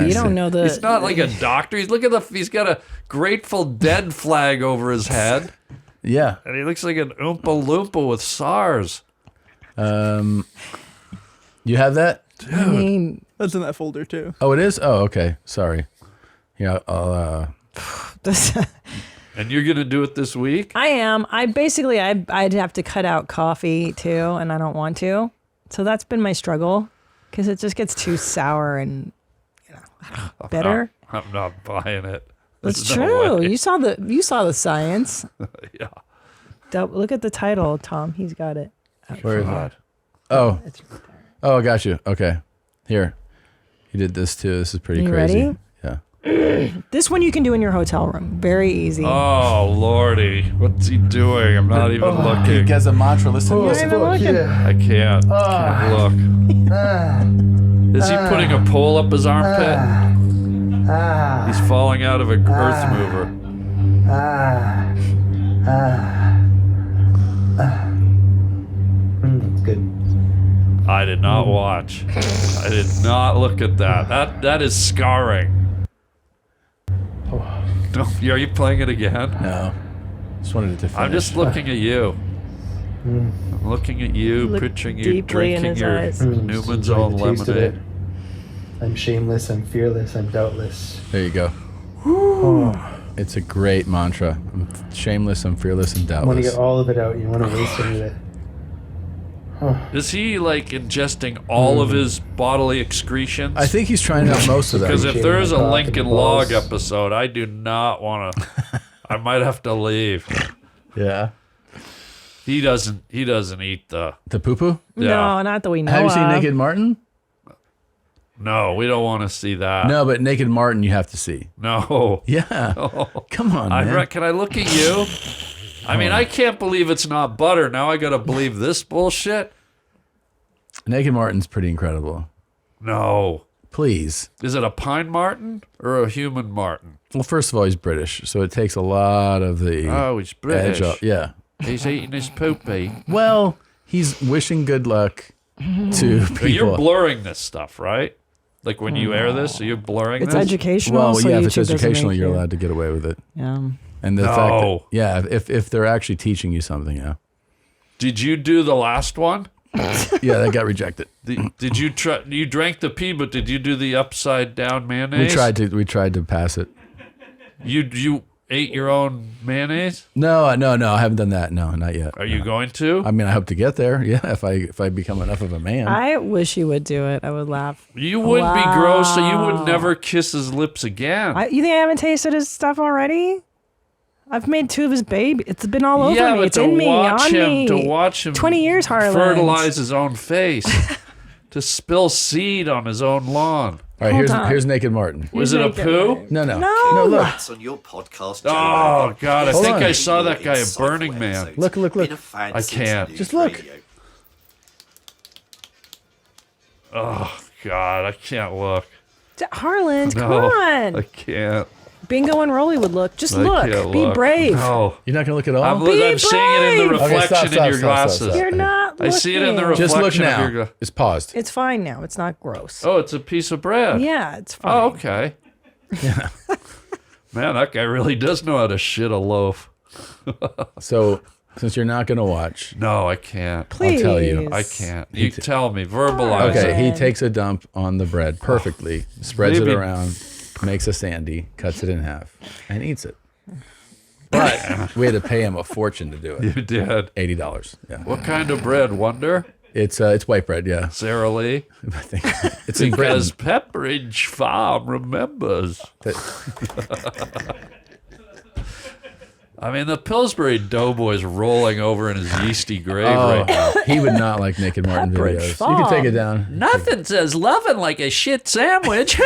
You don't know the. He's not like a doctor. He's got a Grateful Dead flag over his head. Yeah. And he looks like an Oompa Loompa with SARS. You have that? Dude. I mean, That's in that folder too. Oh, it is? Oh, okay. Sorry. Yeah, I'll, And you're going to do it this week? I am. I'd have to cut out coffee too, and I don't want to. So that's been my struggle because it just gets too sour and bitter. I'm not buying it. That's There's no true. way. You saw the science. Yeah. Look at the title, Tom. He's got it. where is it? Oh. Oh, I got you. Okay. Here. He did this too. This is pretty You crazy. ready? Yeah. This one you can do in your hotel room. Very easy. Oh, Lordy. What's he doing? I'm not even looking. He has a mantra. Listen to this. I can't look. Is he putting a pole up his armpit? He's falling out of an earth mover. That's good. I did not watch. I did not look at that. That is scarring. No, are you playing it again? No. Just wanted it to finish. I'm just looking at you. I'm looking at you, Look picturing you deeply in drinking his your eyes. Newman's Own lemonade. I'm shameless, I'm fearless, I'm doubtless. There you go. It's a great mantra. I'm shameless, I'm fearless, and I want to doubtless. get all of it out. You want to waste any of it. Is he like ingesting all of his bodily excretions? I think he's trying out most of that. Because if there is a Shaving my Lincoln cock and Log balls. episode, I do not want to. I might have to leave. Yeah. He doesn't eat the poo poo. Yeah. No, not that we know Have you seen of. Naked Martin? No, we don't want to see that. No, but Naked Martin you have to see. No. Yeah. Come on, man. Can I look at you? I mean, I can't believe it's not butter. Now I got to believe this bullshit. Naked Martin's pretty incredible. No. Please. Is it a pine martin or a human martin? Well, first of all, he's British, so it takes a lot of the Oh, he's British. edge off. Yeah. He's eating his poopy. Well, he's wishing good luck to But people. you're blurring this stuff, right? Like when you air this, are you blurring It's this? educational. Well, so yeah, if YouTube it's doesn't educational, make you're you- allowed to get away with it. Yeah. And the fact that, No. yeah, if they're actually teaching you something, yeah. Did you do the last one? Yeah, that got rejected. Did you try? You drank the pee, but did you do the upside down mayonnaise? We tried to pass it. You ate your own mayonnaise? No, I haven't done that. No, not yet. Are you going to? I mean, I hope to get there. Yeah, if I become enough of a man. I wish you would do it. I would laugh. You would be gross, so you would never kiss his lips again. You think I haven't tasted his stuff already? I've made 2 of his baby. It's been all over yeah, me. but It's in me, on me. to watch him 20 years, Harland. fertilize his own face, to spill seed on his own lawn. All right, here's Naked Martin. Was it a poo? No. No. No, look. That's on your podcast. Oh God! I Hold think on. I saw that guy at Burning Man. Look. I can't. Just look. Oh God! I can't look. Harland, come No, on. I can't. Bingo and Rolly would look. Just I look. can't Be look. brave. No. You're not gonna look at all. I'm seeing it in the Okay, reflection stop, in your stop, glasses. stop. You're not I see it in the looking. reflection Just look now. of your glasses. It's paused. It's fine now. It's not gross. Oh, it's a piece of bread. Yeah, it's fine. Oh, okay. Yeah. Man, that guy really does know how to shit a loaf. So, since you're not gonna watch, No, I can't. I'll tell you. I can't. You tell me. Verbalize Okay, it. he takes a dump on the bread perfectly, spreads Maybe- it around, makes a sandy, cuts it in half, and eats it. But we had to pay him a fortune to do it. You did. $80. Yeah. What kind of bread? Wonder? It's white bread. Yeah. Sara Lee? I think it's in Because Britain. Pepperidge Farm remembers. I mean, the Pillsbury Doughboy's rolling over in his yeasty grave right now. He would not like Naked Martin Pepperidge videos. Farm. You can take it down. Nothing says loving like a shit sandwich.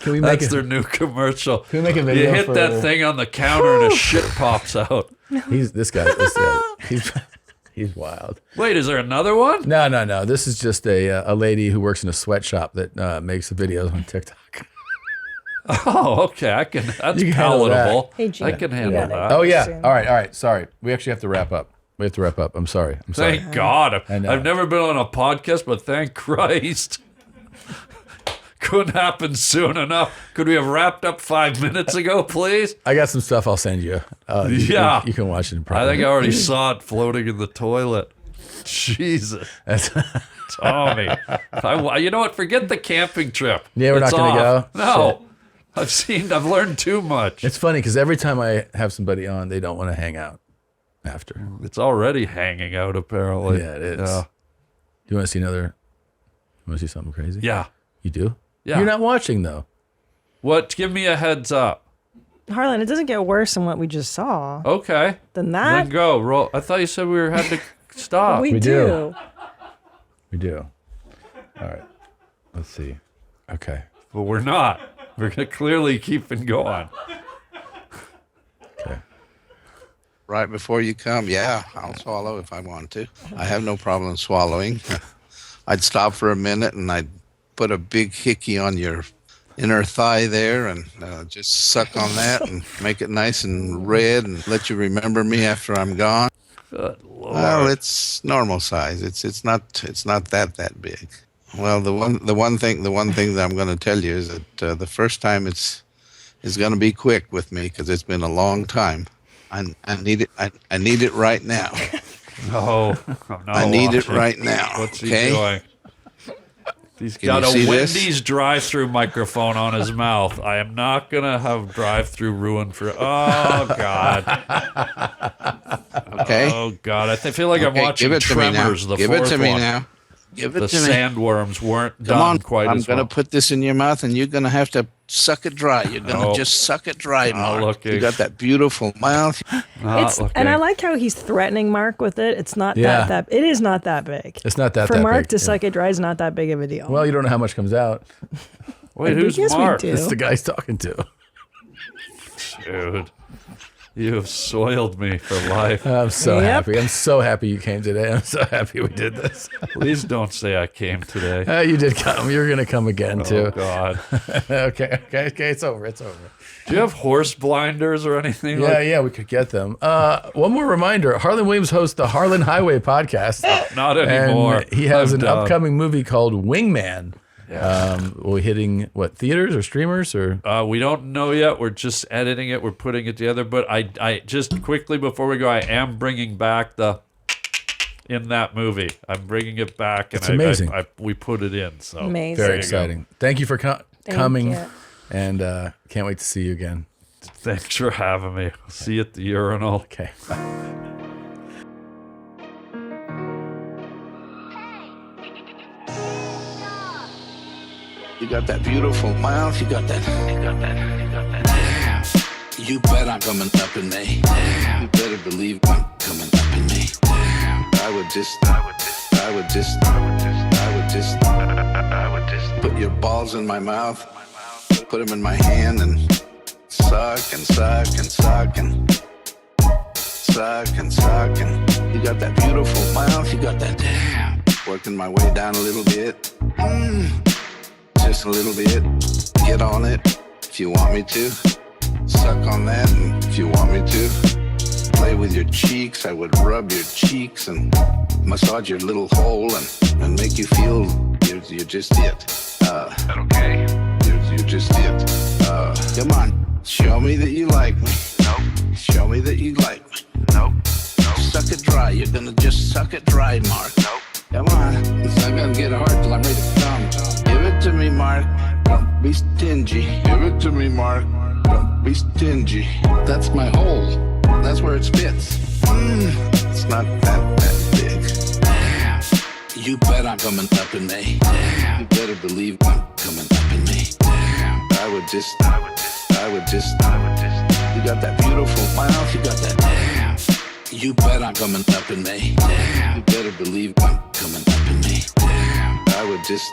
Can we make That's it? their new commercial. Can we make a video You hit for- that thing on the counter and a shit pops out. This guy. He's wild. Wait, is there another one? No. This is just a lady who works in a sweatshop that makes the videos on TikTok. Oh, okay. That's You can handle that. palatable. Hey, Gina, I can handle you got it. that. Oh yeah. All right. Sorry. We actually have to wrap up. I'm sorry. Thank God. I know. I've never been on a podcast, but thank Christ. Couldn't happen soon enough. Could we have wrapped up 5 minutes ago, please? I got some stuff I'll send you. Yeah. You can watch it in I private. think I already saw it floating in the toilet. Jesus. Tommy. You know what? Forget the camping trip. Yeah, we're not It's gonna off. go? No. I've learned too much. It's funny because every time I have somebody on, they don't want to hang out after. It's already hanging out, apparently. Yeah, it is. Yeah. Do you want to see another? You want to see something crazy? Yeah. You do? Yeah. You're not watching though. What? Give me a heads up. Harland, it doesn't get worse than what we just saw. Okay. Than that? Then go. Roll. I thought you said we had to stop. We do. We do. All right. Let's see. Okay. But we're not. We're going to clearly keep it going. Okay. Right before you come, yeah, I'll swallow if I want to. I have no problem swallowing. I'd stop for a minute and I'd put a big hickey on your in her thigh there, and just suck on that and make it nice and red, and let you remember me after I'm gone. Good Lord. Well, it's normal size. It's not that big. Well, the one thing that I'm going to tell you is that the first time it's going to be quick with me, because it's been a long time. I need it. I need it right now. No, I need it right now. What's he okay? doing? He's Can got you a see Wendy's this? drive-through microphone on his mouth. I am not gonna have drive-through ruined for. Oh God. Okay. Oh God. I feel like I'm Okay, watching give it to me now. Tremors. The Give it fourth to me one. now. Give it the to me. sandworms weren't Come done on. quite I'm as going well. to put this in your mouth, and you're going to have to suck it dry. You're going to Oh. just suck it dry, Not Mark. looking. You got that beautiful mouth. And I like how he's threatening Mark with it. It's not Yeah. that it is not that big. It's not that For that Mark big, to yeah. suck it dry is not that big of a deal. Well, you don't know how much comes out. Wait, who's Yes, we Mark? do. It's the guy he's talking to. Dude, you have soiled me for life. I'm so happy. I'm so happy you came today. I'm so happy we did this. Please don't say I came today. You did come. You're going to come again, too. Oh, God. okay. It's over. It's over. Do you have horse blinders or anything? Yeah, we could get them. One more reminder. Harland Williams hosts the Harland Highway podcast. Not anymore. And he has I'm an done. upcoming movie called Wingman. We're hitting, theaters or streamers? Or we don't know yet. We're just editing it. We're putting it together. But I just quickly before we go, I am bringing back the in that movie. I'm bringing it back. And It's amazing. We put it in. So Amazing. Very exciting. Thank you for coming. you. And can't wait to see you again. Thanks for having me. See you at the urinal. Okay. You got that beautiful mouth. You got that. You bet I'm coming up in me. You better believe I'm coming up in me. I would just put your balls in my mouth, put them in my hand, and suck and suck and suck and suck and suck. And you got that beautiful mouth. You got that. Working my way down a little bit. Just a little bit. Get on it if you want me to. Suck on that, and if you want me to. Play with your cheeks. I would rub your cheeks and massage your little hole and make you feel you're just it. That okay? You're just it. Come on, show me that you like me. Nope. Show me that you like me. Nope. Suck it dry. You're gonna just suck it dry, Mark. Nope. Come on, it's not gonna get hard till I'm ready to come. Give it to me, Mark. Don't be stingy. Give it to me, Mark. Don't be stingy. That's my hole. That's where it spits. It's not that big. You bet I'm coming up in me. You better believe I'm coming up in me. I would just. You got that beautiful mouth. You got that. You bet I'm coming up in me. You better believe I'm coming up in me. I would just.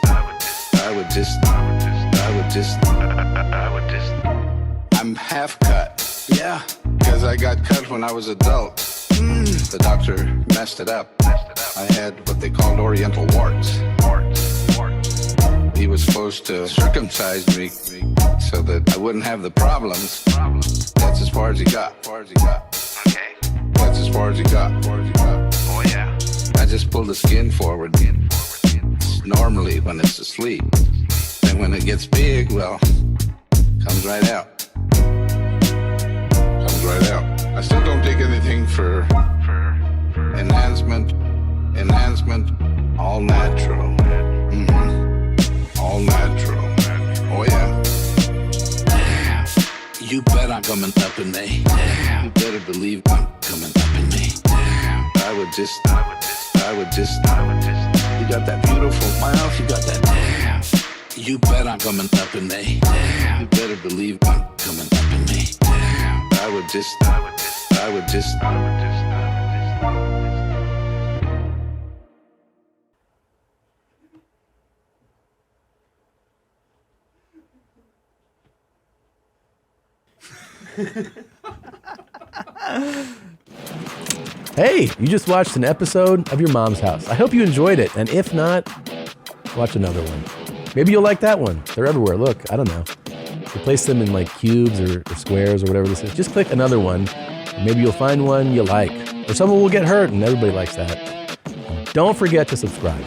I'm half cut. Yeah, because I got cut when I was adult. The doctor messed it up. I had what they called oriental warts. He was supposed to circumcise me so that I wouldn't have the problems. That's as far as he got. Okay. That's as far as he got. Oh yeah. I just pull the skin forward. Normally when it's asleep. And when it gets big, well, comes right out. I still don't take anything for enhancement. All natural. All natural. Oh yeah. You bet I'm coming up in me. You better believe I'm coming up in me. I would just. You got that beautiful mouth. You got that. You bet I'm coming up in me. You better believe I'm coming up in me. I would just. Hey, you just watched an episode of Your Mom's House. I hope you enjoyed it, and if not, watch another one. Maybe you'll like that one. They're everywhere. Look, I don't know. Replace them in like cubes or squares or whatever this is. Just click another one. Maybe you'll find one you like. Or someone will get hurt and everybody likes that. Don't forget to subscribe.